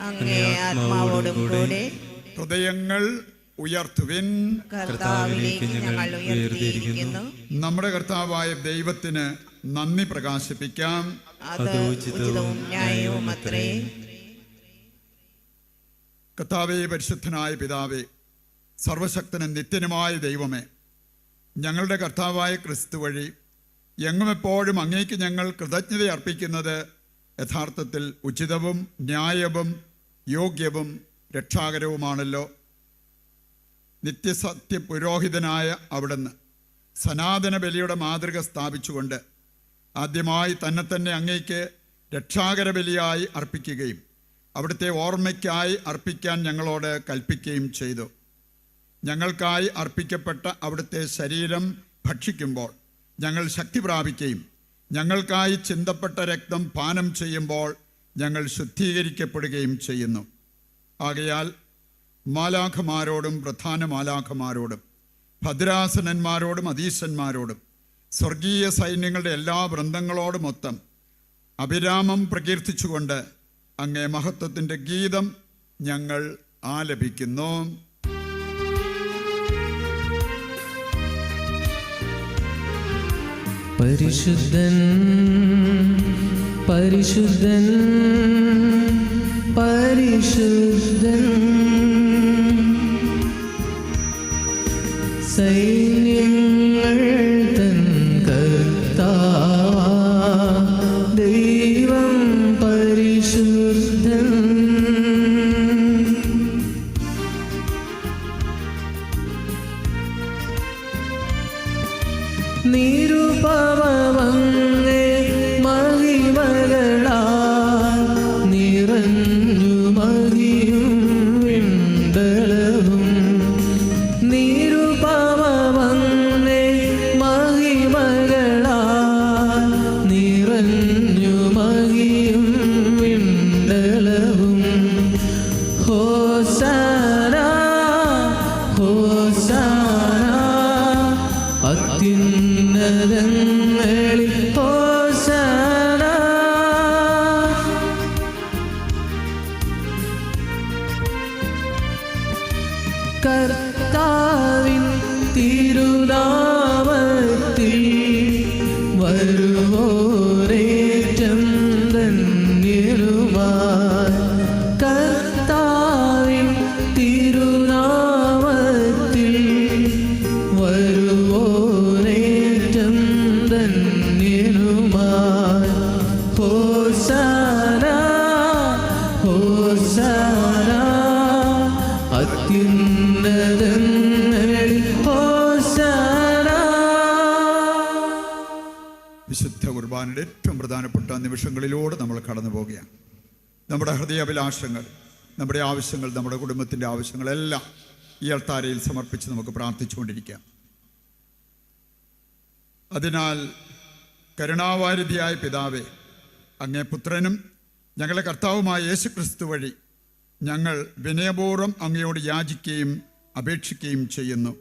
അങ്ങേ ആത്മാവോടും കൂടെ. ഹൃദയങ്ങൾ ഉയർത്തുവിൻ. കർത്താവിലേക്ക് ഞങ്ങൾ ഉയർത്തിയിരിക്കുന്നു. നമ്മുടെ കർത്താവായ ദൈവത്തിന് നന്ദി പ്രകാശിപ്പിക്കാം. അത് ഉചിതവും ന്യായവും അത്രേ. കർത്താവേ, പരിശുദ്ധനായ പിതാവേ, സർവശക്തനും നിത്യനുമായ ദൈവമേ, ഞങ്ങളുടെ കർത്താവായ ക്രിസ്തു വഴി എങ്ങും എപ്പോഴും അങ്ങേക്ക് ഞങ്ങൾ കൃതജ്ഞത അർപ്പിക്കുന്നത് യഥാർത്ഥത്തിൽ ഉചിതവും ന്യായവും യോഗ്യവും രക്ഷാകരവുമാണല്ലോ. നിത്യസത്യ പുരോഹിതനായ അവിടുന്ന് സനാതന ബലിയുടെ മാതൃക സ്ഥാപിച്ചുകൊണ്ട് ആദ്യമായി തന്നെ അങ്ങേക്ക് രക്ഷാകര ബലിയായി അർപ്പിക്കുകയും അവിടുത്തെ ഓർമ്മയ്ക്കായി അർപ്പിക്കാൻ ഞങ്ങളോട് കൽപ്പിക്കുകയും ചെയ്തു. ഞങ്ങൾക്കായി അർപ്പിക്കപ്പെട്ട അവിടുത്തെ ശരീരം ഭക്ഷിക്കുമ്പോൾ ഞങ്ങൾ ശക്തി പ്രാപിക്കുകയും ഞങ്ങൾക്കായി ചിന്തപ്പെട്ട രക്തം പാനം ചെയ്യുമ്പോൾ ഞങ്ങൾ ശുദ്ധീകരിക്കപ്പെടുകയും ചെയ്യുന്നു. ആകയാൽ മാലാഖമാരോടും പ്രധാന മാലാഖമാരോടും ഭദ്രാസനന്മാരോടും അധീശന്മാരോടും സ്വർഗീയ സൈന്യങ്ങളുടെ എല്ലാ വൃന്ദങ്ങളോടുമൊത്തം അഭിരാമം പ്രകീർത്തിച്ചുകൊണ്ട് അങ്ങേ മഹത്വത്തിൻ്റെ ഗീതം ഞങ്ങൾ ആലപിക്കുന്നു. പരിശുദ്ധൻ പരിശുദ്ധൻ പരിശുദ്ധൻ സൈന്യങ്ങൾ തൻ കർത്താവാ ദൈവം പരിശുദ്ധൻ. നിരുപമങ്ങേ മഹിമകളാൽ നിറഞ്ഞു മഹിയും വിണ്ടലവും. നിരുപമങ്ങേ മഹിമകളാൽ നിറഞ്ഞു മഹിയും വിണ്ടലവും. ഹോസാന ഹോസാന അത്യുന്നതങ്ങളിൽ ഹോസാന. കർത്താവിൻ തിരുനാമത്തിൽ വരുവോരേറ്റം ധന്യരുമായി. കർത്താവിൻ തിരുനാമത്തിൽ വരുവോരേറ്റം ധന്യരുമായി. ഹോസാന ഹോസാന അത്യുന്നതങ്ങളിൽ ഹോസാന. വിശുദ്ധ കുർബാനയുടെ ഏറ്റവും പ്രധാനപ്പെട്ട നിമിഷങ്ങളിലൂടെ നമ്മൾ കടന്നു പോവുകയാണ്. നമ്മുടെ ഹൃദയാഭിലാഷങ്ങൾ, നമ്മുടെ ആവശ്യങ്ങൾ, നമ്മുടെ കുടുംബത്തിൻ്റെ ആവശ്യങ്ങളെല്ലാം ഈ അൾത്താരയിൽ സമർപ്പിച്ച് നമുക്ക് പ്രാർത്ഥിച്ചുകൊണ്ടിരിക്കാം. അതിനാൽ കരുണാവാരിധിയായ പിതാവേ, അങ്ങേ പുത്രനും ഞങ്ങളുടെ കർത്താവുമായ യേശുക്രിസ്തു വഴി ഞങ്ങൾ വിനയപൂർവ്വം അങ്ങയോട് യാചിക്കുകയും അപേക്ഷിക്കുകയും ചെയ്യുന്നു.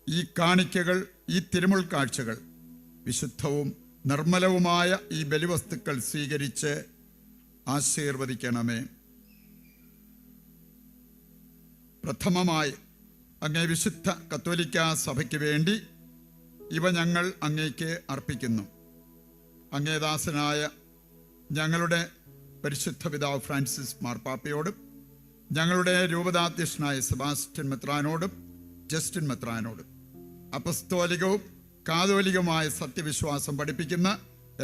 ഈ കാണിക്കകൾ, ഈ തിരുമുൾ കാഴ്ചകൾ, വിശുദ്ധവും നിർമ്മലവുമായ ഈ ബലിവസ്തുക്കൾ സ്വീകരിച്ച് ആശീർവദിക്കണമേ. പ്രഥമമായി അങ്ങേ വിശുദ്ധ കത്തോലിക്ക സഭയ്ക്ക് വേണ്ടി ഇവ ഞങ്ങൾ അങ്ങേക്ക് അർപ്പിക്കുന്നു. അങ്ങേദാസനായ ഞങ്ങളുടെ പരിശുദ്ധ പിതാവ് ഫ്രാൻസിസ് മാർപ്പാപ്പയോടും ഞങ്ങളുടെ രൂപതാധ്യക്ഷനായ സെബാസ്റ്റ്യൻ മെത്രാനോടും ജസ്റ്റിൻ മെത്രാനോടും അപ്പസ്തോലികവും കാതോലികവുമായ സത്യവിശ്വാസം പഠിപ്പിക്കുന്ന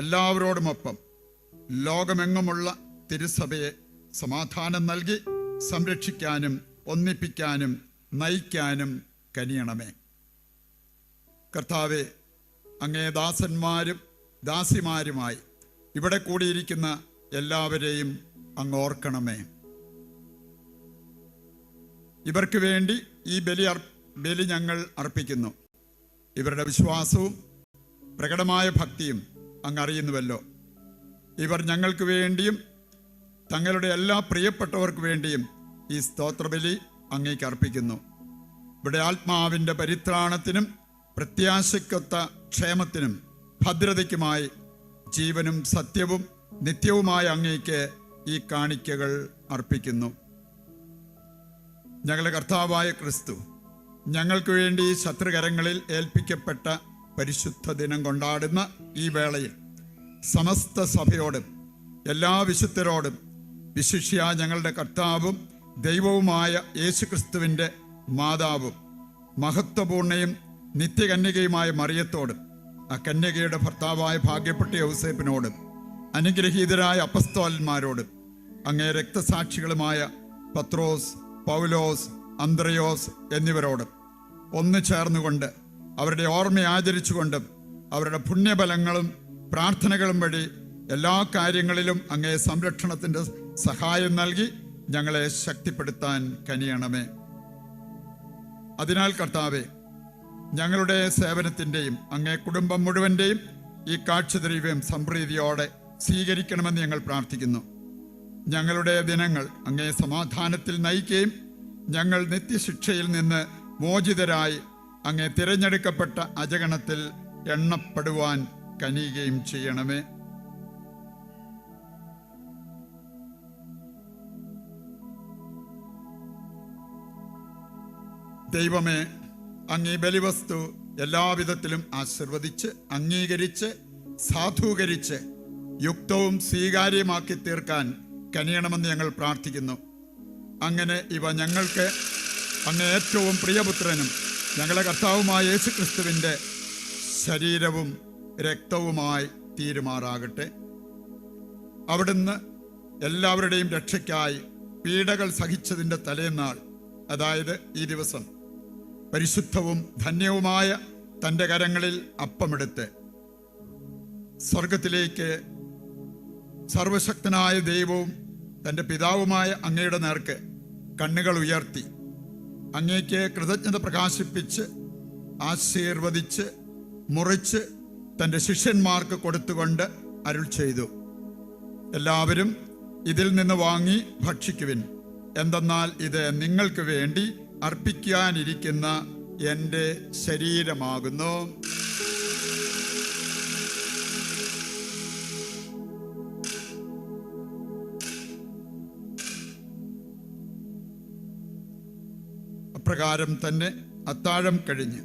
എല്ലാവരോടുമൊപ്പം ലോകമെങ്ങുമുള്ള തിരുസഭയെ സമാധാനം നൽകി സംരക്ഷിക്കാനും ഒന്നിപ്പിക്കാനും നയിക്കാനും കനിയണമേ. കർത്താവെ, അങ്ങേ ദാസന്മാരും ദാസിമാരുമായി ഇവിടെ കൂടിയിരിക്കുന്ന എല്ലാവരെയും അങ്ങ് ഓർക്കണമേ. ഇവർക്ക് വേണ്ടി ഈ ബലി ഞങ്ങൾ അർപ്പിക്കുന്നു. ഇവരുടെ വിശ്വാസവും പ്രകടമായ ഭക്തിയും അങ്ങ് അറിയുന്നുവല്ലോ. ഇവർ ഞങ്ങൾക്ക് വേണ്ടിയും തങ്ങളുടെ എല്ലാ പ്രിയപ്പെട്ടവർക്ക് വേണ്ടിയും ഈ സ്തോത്രബലി അങ്ങേക്ക് അർപ്പിക്കുന്നു. ഇവിടെ ആത്മാവിൻ്റെ പരിത്രാണത്തിനും പ്രത്യാശയ്ക്കൊത്ത ക്ഷേമത്തിനും ഭദ്രതയ്ക്കുമായി ജീവനും സത്യവും നിത്യവുമായ അങ്ങേക്ക് ഈ കാണിക്കകൾ അർപ്പിക്കുന്നു. ഞങ്ങളുടെ കർത്താവായ ക്രിസ്തു ഞങ്ങൾക്ക് വേണ്ടി ശത്രുകരങ്ങളിൽ ഏൽപ്പിക്കപ്പെട്ട പരിശുദ്ധ ദിനം കൊണ്ടാടുന്ന ഈ വേളയിൽ സമസ്ത സഭയോടും എല്ലാ വിശുദ്ധരോടും വിശിഷ്യ ഞങ്ങളുടെ കർത്താവും ദൈവവുമായ യേശുക്രിസ്തുവിൻ്റെ മാതാവും മഹത്വപൂർണയും നിത്യകന്യകയുമായ മറിയത്തോടും ആ കന്യകയുടെ ഭർത്താവായ ഭാഗ്യപ്പെട്ട യൗസേപ്പിനോടും അനുഗ്രഹീതരായ അപ്പസ്തോലന്മാരോടും അങ്ങേ രക്തസാക്ഷികളുമായ പത്രോസ്, പൗലോസ്, അന്ത്രയോസ് എന്നിവരോടും ഒന്ന് ചേർന്നുകൊണ്ട് അവരുടെ ഓർമ്മ ആചരിച്ചുകൊണ്ടും അവരുടെ പുണ്യബലങ്ങളും പ്രാർത്ഥനകളും വഴി എല്ലാ കാര്യങ്ങളിലും അങ്ങേ സംരക്ഷണത്തിൻ്റെ സഹായം നൽകി ഞങ്ങളെ ശക്തിപ്പെടുത്താൻ കനിയണമേ. അതിനാൽ കർത്താവെ, ഞങ്ങളുടെ സേവനത്തിൻ്റെയും അങ്ങേ കുടുംബം മുഴുവൻ്റെയും ഈ കാഴ്ചദ്രവ്യം സംപ്രീതിയോടെ സ്വീകരിക്കണമെന്ന് ഞങ്ങൾ പ്രാർത്ഥിക്കുന്നു. ഞങ്ങളുടെ ദിനങ്ങൾ അങ്ങേ സമാധാനത്തിൽ നയിക്കുകയും ഞങ്ങൾ നിത്യശിക്ഷയിൽ നിന്ന് മോചിതരായി അങ്ങേ തിരഞ്ഞെടുക്കപ്പെട്ട അജഗണത്തിൽ എണ്ണപ്പെടുവാൻ കനിയുകയും ചെയ്യണമേ. ദൈവമേ, അങ്ങേ ബലിവസ്തു എല്ലാവിധത്തിലും ആശീർവദിച്ച് അംഗീകരിച്ച് സാധൂകരിച്ച് യുക്തവും സ്വീകാര്യമാക്കി തീർക്കാൻ കനിയണമെന്ന് ഞങ്ങൾ പ്രാർത്ഥിക്കുന്നു. അങ്ങനെ ഇവ ഞങ്ങൾക്ക് അങ്ങ് ഏറ്റവും പ്രിയപുത്രനും ഞങ്ങളുടെ കർത്താവുമായ യേശുക്രിസ്തുവിൻ്റെ ശരീരവും രക്തവുമായി തീരുമാറാകട്ടെ. അവിടുന്ന് എല്ലാവരുടെയും രക്ഷയ്ക്കായി പീഡകൾ സഹിച്ചതിൻ്റെ തലേന്നാൾ, അതായത് ഈ ദിവസം, പരിശുദ്ധവും ധന്യവുമായ തൻ്റെ കരങ്ങളിൽ അപ്പമെടുത്ത് സ്വർഗത്തിലേക്ക് സർവശക്തനായ ദൈവവും തൻ്റെ പിതാവുമായ അങ്ങയുടെ നേർക്ക് കണ്ണുകൾ ഉയർത്തി അങ്ങേക്ക് കൃതജ്ഞത പ്രകാശിപ്പിച്ച് ആശീർവദിച്ച് മുറിച്ച് തൻ്റെ ശിഷ്യന്മാർക്ക് കൊടുത്തുകൊണ്ട് അരുൾ ചെയ്തു, എല്ലാവരും ഇതിൽ നിന്ന് വാങ്ങി ഭക്ഷിക്കുവിൻ. എന്തെന്നാൽ ഇത് നിങ്ങൾക്ക് വേണ്ടി അർപ്പിക്കാനിരിക്കുന്ന എൻ്റെ ശരീരമാകുന്നു. അപ്രകാരം തന്നെ അത്താഴം കഴിഞ്ഞ്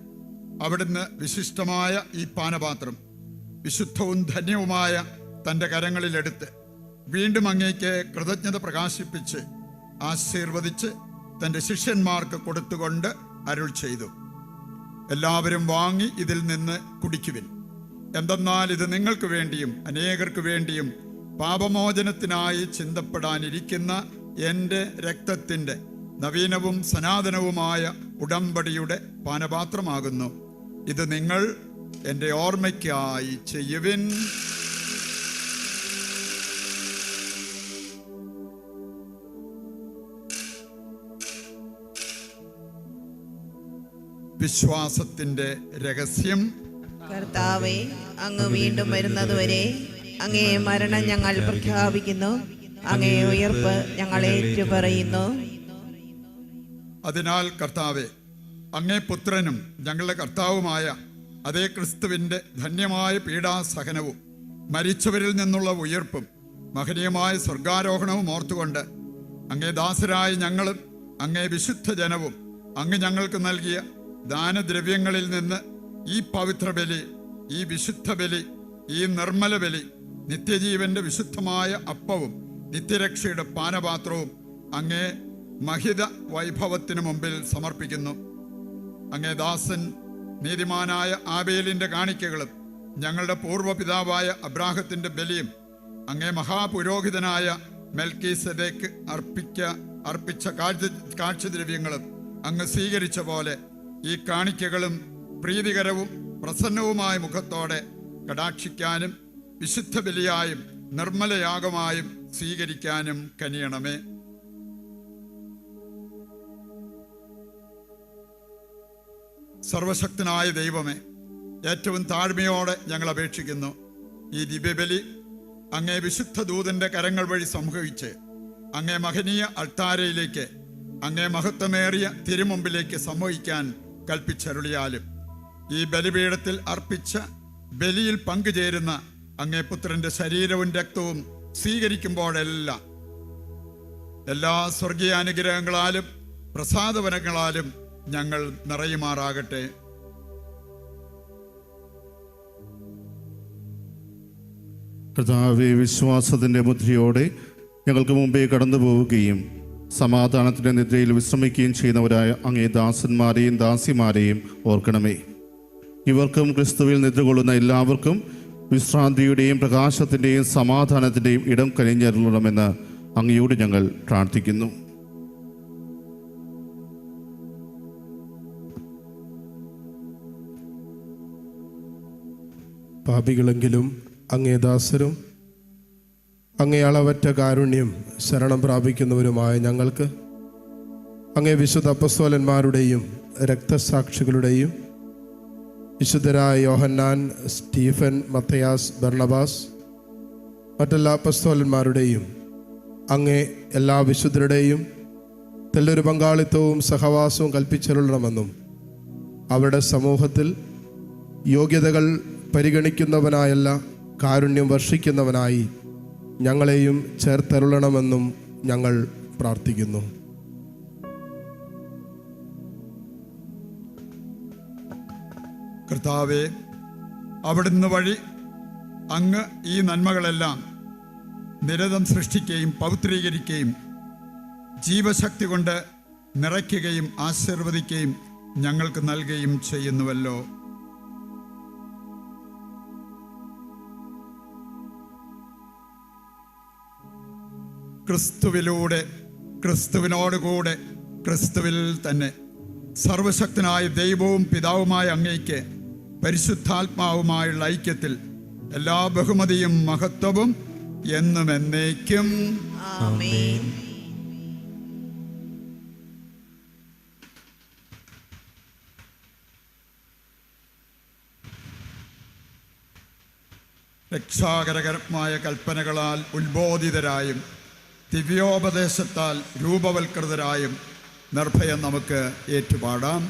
അവിടുന്ന് വിശിഷ്ടമായ ഈ പാനപാത്രം വിശുദ്ധവും ധന്യവുമായ തൻ്റെ കരങ്ങളിലെടുത്ത് വീണ്ടും അങ്ങേക്ക് കൃതജ്ഞത പ്രകാശിപ്പിച്ച് ആശീർവദിച്ച് തൻ്റെ ശിഷ്യന്മാർക്ക് കൊടുത്തുകൊണ്ട് അരുൾ ചെയ്തു, എല്ലാവരും വാങ്ങി ഇതിൽ നിന്ന് കുടിക്കുവിൻ. എന്തെന്നാൽ ഇത് നിങ്ങൾക്ക് വേണ്ടിയും അനേകർക്ക് വേണ്ടിയും പാപമോചനത്തിനായി ചിന്തപ്പെടാനിരിക്കുന്ന എൻ്റെ രക്തത്തിൻ്റെ നവീനവും സനാതനവുമായ ഉടമ്പടിയുടെ പാനപാത്രമാകുന്നു. ഇത് നിങ്ങൾ എൻ്റെ ഓർമ്മയ്ക്കായി ചെയ്യുവിൻ. വിശ്വാസത്തിൻ്റെ രഹസ്യം. കർത്താവേ, അങ്ങ് വീണ്ടും വരുന്നതുവരെ അങ്ങേ മരണം ഞങ്ങൾ പ്രഖ്യാപിക്കുന്നു, അങ്ങേ ഉയർപ്പ് ഞങ്ങൾ ഏറ്റുപറയുന്നു. അതിനാൽ കർത്താവെ, അങ്ങേ പുത്രനും ഞങ്ങളുടെ കർത്താവുമായ അതേ ക്രിസ്തുവിൻ്റെ ധന്യമായ പീഡാസഹനവും മരിച്ചവരിൽ നിന്നുള്ള ഉയർപ്പും മഹനീയമായ സ്വർഗാരോഹണവും ഓർത്തുകൊണ്ട് അങ്ങേ ദാസരായ ഞങ്ങളും അങ്ങേ വിശുദ്ധ ജനവും അങ്ങ് ഞങ്ങൾക്ക് നൽകിയ ദാനദ്രവ്യങ്ങളിൽ നിന്ന് ഈ പവിത്ര ബലി, ഈ വിശുദ്ധ ബലി, ഈ നിർമ്മല ബലി, നിത്യജീവന്റെ വിശുദ്ധമായ അപ്പവും നിത്യരക്ഷയുടെ പാനപാത്രവും അങ്ങേ മഹിത വൈഭവത്തിനു മുമ്പിൽ സമർപ്പിക്കുന്നു. അങ്ങേ ദാസൻ നീതിമാനായ ആബേലിന്റെ കാണിക്കകളും ഞങ്ങളുടെ പൂർവ്വപിതാവായ അബ്രാഹത്തിന്റെ ബലിയും അങ്ങേ മഹാപുരോഹിതനായ മെൽക്കീസേദെക്ക് അർപ്പിച്ച കാഴ്ചദ്രവ്യങ്ങളും അങ്ങ് സ്വീകരിച്ച പോലെ ഈ കാണിക്കകളും പ്രീതികരവും പ്രസന്നവുമായ മുഖത്തോടെ കടാക്ഷിക്കാനും വിശുദ്ധ ബലിയായും നിർമ്മലയാഗമായും സ്വീകരിക്കാനും കനിയണമേ. സർവശക്തനായ ദൈവമേ, ഏറ്റവും താഴ്മയോടെ ഞങ്ങൾ അപേക്ഷിക്കുന്നു, ഈ ദിവ്യബലി അങ്ങേ വിശുദ്ധ ദൂതന്റെ കരങ്ങൾ വഴി സംഭവിച്ച് അങ്ങേ മഹനീയ അൾത്താരയിലേക്ക്, അങ്ങേ മഹത്വമേറിയ തിരുമുമ്പിലേക്ക് സംവഹിക്കാൻ കൽപ്പിച്ചരുളിയാലും ഈ ബലിപീഠത്തിൽ അർപ്പിച്ച ബലിയിൽ പങ്കുചേരുന്ന അങ്ങേ പുത്രന്റെ ശരീരവും രക്തവും സ്വീകരിക്കുമ്പോഴെല്ലാം എല്ലാ സ്വർഗീയ അനുഗ്രഹങ്ങളാലും പ്രസാദവനങ്ങളാലും ഞങ്ങൾ നിറയുമാറാകട്ടെ. കർത്താവേ, വിശ്വാസത്തിൻ്റെ മുദ്രയോടെ ഞങ്ങൾക്ക് മുമ്പേ കടന്നു പോവുകയും സമാധാനത്തിൻ്റെ നിദ്രയിൽ വിശ്രമിക്കുകയും ചെയ്യുന്നവരായ അങ്ങേ ദാസന്മാരെയും ദാസിമാരെയും ഓർക്കണമേ. ഇവർക്കും ക്രിസ്തുവിൽ നിദ്ര കൊള്ളുന്ന എല്ലാവർക്കും വിശ്രാന്തിയുടെയും പ്രകാശത്തിൻ്റെയും സമാധാനത്തിൻ്റെയും ഇടം കനിഞ്ഞരുളണമെന്ന് അങ്ങയോട് ഞങ്ങൾ പ്രാർത്ഥിക്കുന്നു. പാപികളെങ്കിലും അങ്ങേ ദാസരും അങ്ങേ അളവറ്റ കാരുണ്യം ശരണം പ്രാപിക്കുന്നവരുമായ ഞങ്ങൾക്ക് അങ്ങേ വിശുദ്ധ അപ്പസ്തോലന്മാരുടെയും രക്തസാക്ഷികളുടെയും വിശുദ്ധരായ യോഹന്നാൻ, സ്റ്റീഫൻ, മത്തയാസ്, ബർണബാസ്, മറ്റെല്ലാ അപ്പസ്തോലന്മാരുടെയും അങ്ങേ എല്ലാ വിശുദ്ധരുടെയും തെല്ലൊരു പങ്കാളിത്തവും സഹവാസവും കൽപ്പിച്ചരുളണമെന്നും അവരുടെ സമൂഹത്തിൽ യോഗ്യതകൾ പരിഗണിക്കുന്നവനായല്ല കാരുണ്യം വർഷിക്കുന്നവനായി ഞങ്ങളെയും ചേർത്തരുളണമെന്നും ഞങ്ങൾ പ്രാർത്ഥിക്കുന്നു. കർത്താവേ, അവിടുന്ന് വഴി അങ്ങ് ഈ നന്മകളെല്ലാം നിരന്തരം സൃഷ്ടിക്കുകയും പവിത്രീകരിക്കുകയും ജീവശക്തി കൊണ്ട് നിറയ്ക്കുകയും ആശീർവദിക്കുകയും ഞങ്ങൾക്ക് നൽകുകയും ചെയ്യുന്നുവല്ലോ. ക്രിസ്തുവിലൂടെ, ക്രിസ്തുവിനോടുകൂടെ, ക്രിസ്തുവിൽ തന്നെ സർവശക്തനായ ദൈവവും പിതാവുമായ അങ്ങേക്ക് പരിശുദ്ധാത്മാവുമായുള്ള ഐക്യത്തിൽ എല്ലാ ബഹുമതിയും മഹത്വവും എന്നും എന്നേക്കും ആമേൻ. രക്ഷാകരകരമായ കൽപ്പനകളാൽ ഉത്ബോധിതരായും ദിവ്യോപദേശത്താൽ രൂപവൽകൃതരായും നിർഭയം നമുക്ക് ഏറ്റുപാടാം.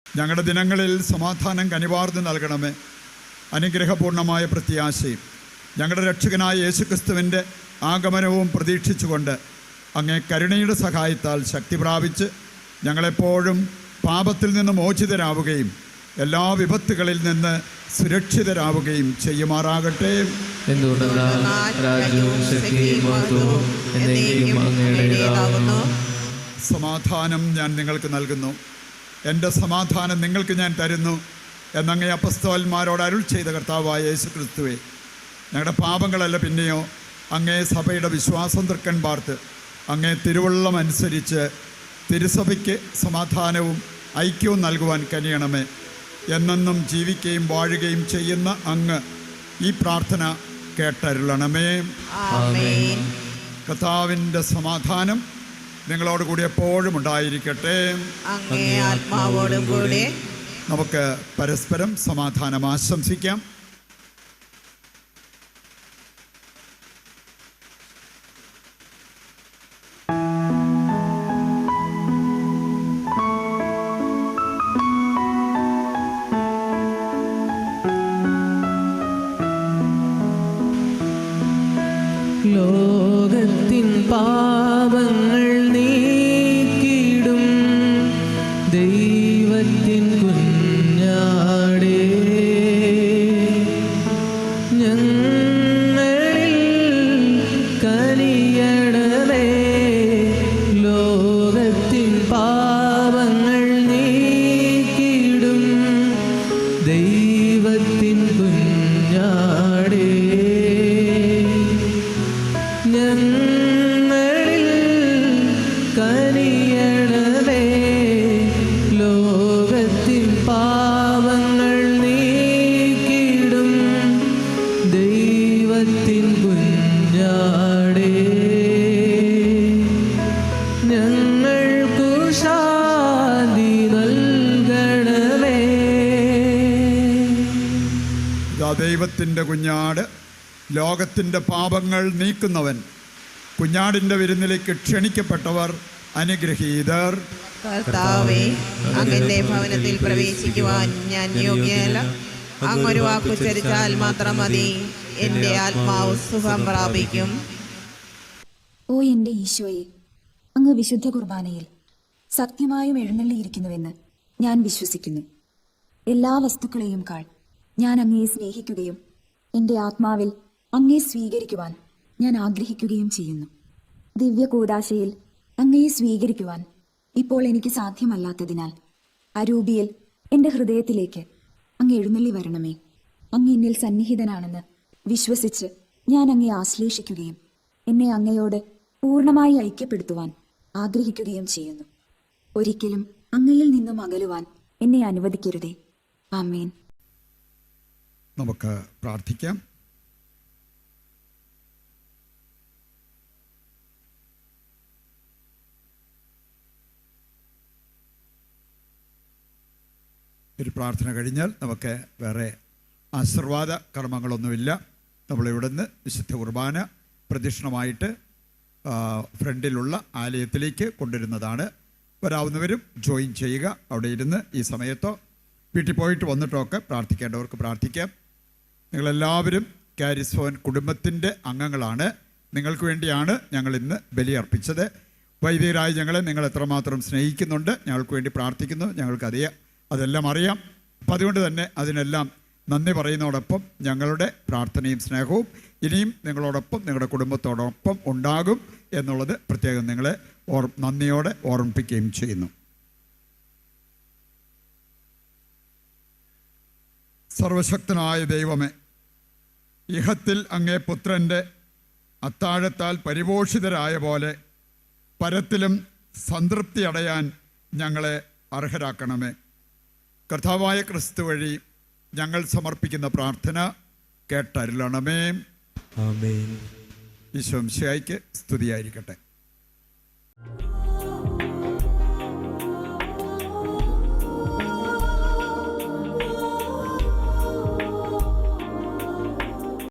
ഞങ്ങളുടെ ദിനങ്ങളിൽ സമാധാനം കനിവാർന്ന് നൽകണമേ. അനുഗ്രഹപൂർണമായ പ്രത്യാശയും ഞങ്ങളുടെ രക്ഷകനായ യേശുക്രിസ്തുവിൻ്റെ ആഗമനവും പ്രതീക്ഷിച്ചുകൊണ്ട് അങ്ങേ കരുണയുടെ സഹായത്താൽ ശക്തി പ്രാപിച്ച് ഞങ്ങളെപ്പോഴും പാപത്തിൽ നിന്ന് മോചിതരാവുകയും എല്ലാ വിപത്തുകളിൽ നിന്ന് സുരക്ഷിതരാവുകയും ചെയ്യുമാറാകട്ടെ. സമാധാനം ഞാൻ നിങ്ങൾക്ക് നൽകുന്നു, എൻ്റെ സമാധാനം നിങ്ങൾക്ക് ഞാൻ തരുന്നു എന്നങ്ങേ അപ്പസ്തോലന്മാരോട് അരുൾ ചെയ്ത കർത്താവായ യേശുക്രിസ്തുവേ, ഞങ്ങളുടെ പാപങ്ങളല്ല പിന്നെയോ അങ്ങേ സഭയുടെ വിശ്വാസം തൃക്കൺ പാർത്ത് അങ്ങേ തിരുവുള്ളം അനുസരിച്ച് തിരുസഭയ്ക്ക് സമാധാനവും ഐക്യവും നൽകുവാൻ കനിയണമേ. എന്നെന്നും ജീവിക്കുകയും വാഴുകയും ചെയ്യുന്ന അങ്ങ് ഈ പ്രാർത്ഥന കേട്ടരുളണമേ. ആമേൻ. കർത്താവിൻ്റെ സമാധാനം നിങ്ങളോട് കൂടി എപ്പോഴും ഉണ്ടായിരിക്കട്ടെ. അങ്ങേ ആത്മാവോടും കൂടെ. നമുക്ക് പരസ്പരം സമാധാനം ആശംസിക്കാം. ലോകത്തിൻ പാപങ്ങൾ നീക്കിടും ദൈവത്തിൻ കുഞ്ഞാടേ, ഞങ്ങളിൽ കനിയണമേ. ലോകത്തിൻ പാപങ്ങൾ നീക്കിടും ദൈവത്തിൻ കുഞ്ഞാടേ, ഞങ്ങളിൽ കനിയണമേ. ദൈവത്തിൻ്റെ കുഞ്ഞാട്, ലോകത്തിൻ്റെ പാപങ്ങൾ നീക്കുന്നവൻ. കുഞ്ഞാടിൻ്റെ വിരുന്നിലേക്ക് ക്ഷണിക്കപ്പെട്ടവർ അനുഗ്രഹീതർ. കർത്താവേ, അങ്ങന്റെ ഭവനത്തിൽ പ്രവേശിക്കുവാൻ ഞാൻ യോഗ്യനല്ല. അങ്ങൊരു വാക്കുച്ചരിച്ചാൽ മാത്രം മതി, എൻ്റെ ആത്മാവ് സുഖം പ്രാപിക്കും. ഓ എൻ്റെ ഈശോയെ, അങ്ങ് വിശുദ്ധ കുർബാനയിൽ സത്യമായും എഴുന്നള്ളിയിരിക്കുന്നുവെന്ന് ഞാൻ വിശ്വസിക്കുന്നു. എല്ലാ വസ്തുക്കളെയും കാൾ ഞാൻ അങ്ങയെ സ്നേഹിക്കുകയും എൻ്റെ ആത്മാവിൽ അങ്ങയെ സ്വീകരിക്കുവാൻ ഞാൻ ആഗ്രഹിക്കുകയും ചെയ്യുന്നു. ദിവ്യ കൂദാശയിൽ അങ്ങയെ സ്വീകരിക്കുവാൻ ഇപ്പോൾ എനിക്ക് സാധ്യമല്ലാത്തതിനാൽ അരൂപിയിൽ എൻ്റെ ഹൃദയത്തിലേക്ക് അങ്ങ് എഴുന്നള്ളി വരണമേ. അങ്ങ് എന്നിൽ സന്നിഹിതനാണെന്ന് വിശ്വസിച്ച് ഞാൻ അങ്ങയെ ആശ്ലേഷിക്കുകയും എന്നെ അങ്ങയോട് പൂർണ്ണമായി ഐക്യപ്പെടുത്തുവാൻ ആഗ്രഹിക്കുകയും ചെയ്യുന്നു. ഒരിക്കലും അങ്ങയിൽ നിന്നും അകലുവാൻ എന്നെ അനുവദിക്കരുതേ. ആമേൻ. നമുക്ക് പ്രാർത്ഥിക്കാം. ഒരു പ്രാർത്ഥന കഴിഞ്ഞാൽ നമുക്ക് വേറെ ആശീർവാദ കർമ്മങ്ങളൊന്നുമില്ല. നമ്മളിവിടുന്ന് വിശുദ്ധ കുർബാന പ്രദക്ഷിണമായിട്ട് ഫ്രണ്ടിലുള്ള ആലയത്തിലേക്ക് കൊണ്ടുവരുന്നതാണ്. വരാവുന്നവരും ജോയിൻ ചെയ്യുക. അവിടെ ഇരുന്ന് ഈ സമയത്തോ വീട്ടിൽ പോയിട്ട് വന്നിട്ടോ ഒക്കെ പ്രാർത്ഥിക്കേണ്ടവർക്ക് പ്രാർത്ഥിക്കാം. നിങ്ങളെല്ലാവരും കാരിസ്ഫോൻ കുടുംബത്തിൻ്റെ അംഗങ്ങളാണ്. നിങ്ങൾക്ക് വേണ്ടിയാണ് ഞങ്ങൾ ഇന്ന് ബലിയർപ്പിച്ചത്. വൈദികരായ ഞങ്ങളെ നിങ്ങൾ എത്രമാത്രം സ്നേഹിക്കുന്നുണ്ട്, ഞങ്ങൾക്ക് വേണ്ടി പ്രാർത്ഥിക്കുന്നു, ഞങ്ങൾക്ക് അതെല്ലാം അറിയാം. അപ്പം അതുകൊണ്ട് തന്നെ അതിനെല്ലാം നന്ദി പറയുന്നതോടൊപ്പം ഞങ്ങളുടെ പ്രാർത്ഥനയും സ്നേഹവും ഇനിയും നിങ്ങളോടൊപ്പം നിങ്ങളുടെ കുടുംബത്തോടൊപ്പം ഉണ്ടാകും എന്നുള്ളത് പ്രത്യേകം നിങ്ങളെ നന്ദിയോടെ ഓർമ്മിപ്പിക്കുകയും ചെയ്യുന്നു. സർവശക്തനായ ദൈവമേ, ഇഹത്തിൽ അങ്ങേ പുത്രൻ്റെ അത്താഴത്താൽ പരിപോഷിതരായ പോലെ പരത്തിലും സംതൃപ്തി അടയാൻ ഞങ്ങളെ അർഹരാക്കണമേ. കർത്താവായ ക്രിസ്തു വഴി ഞങ്ങൾ സമർപ്പിക്കുന്ന പ്രാർത്ഥന കേട്ടരുളണമേ. ആമേൻ. ഈശോ മിശിഹായ്ക്ക് സ്തുതിയായിരിക്കട്ടെ.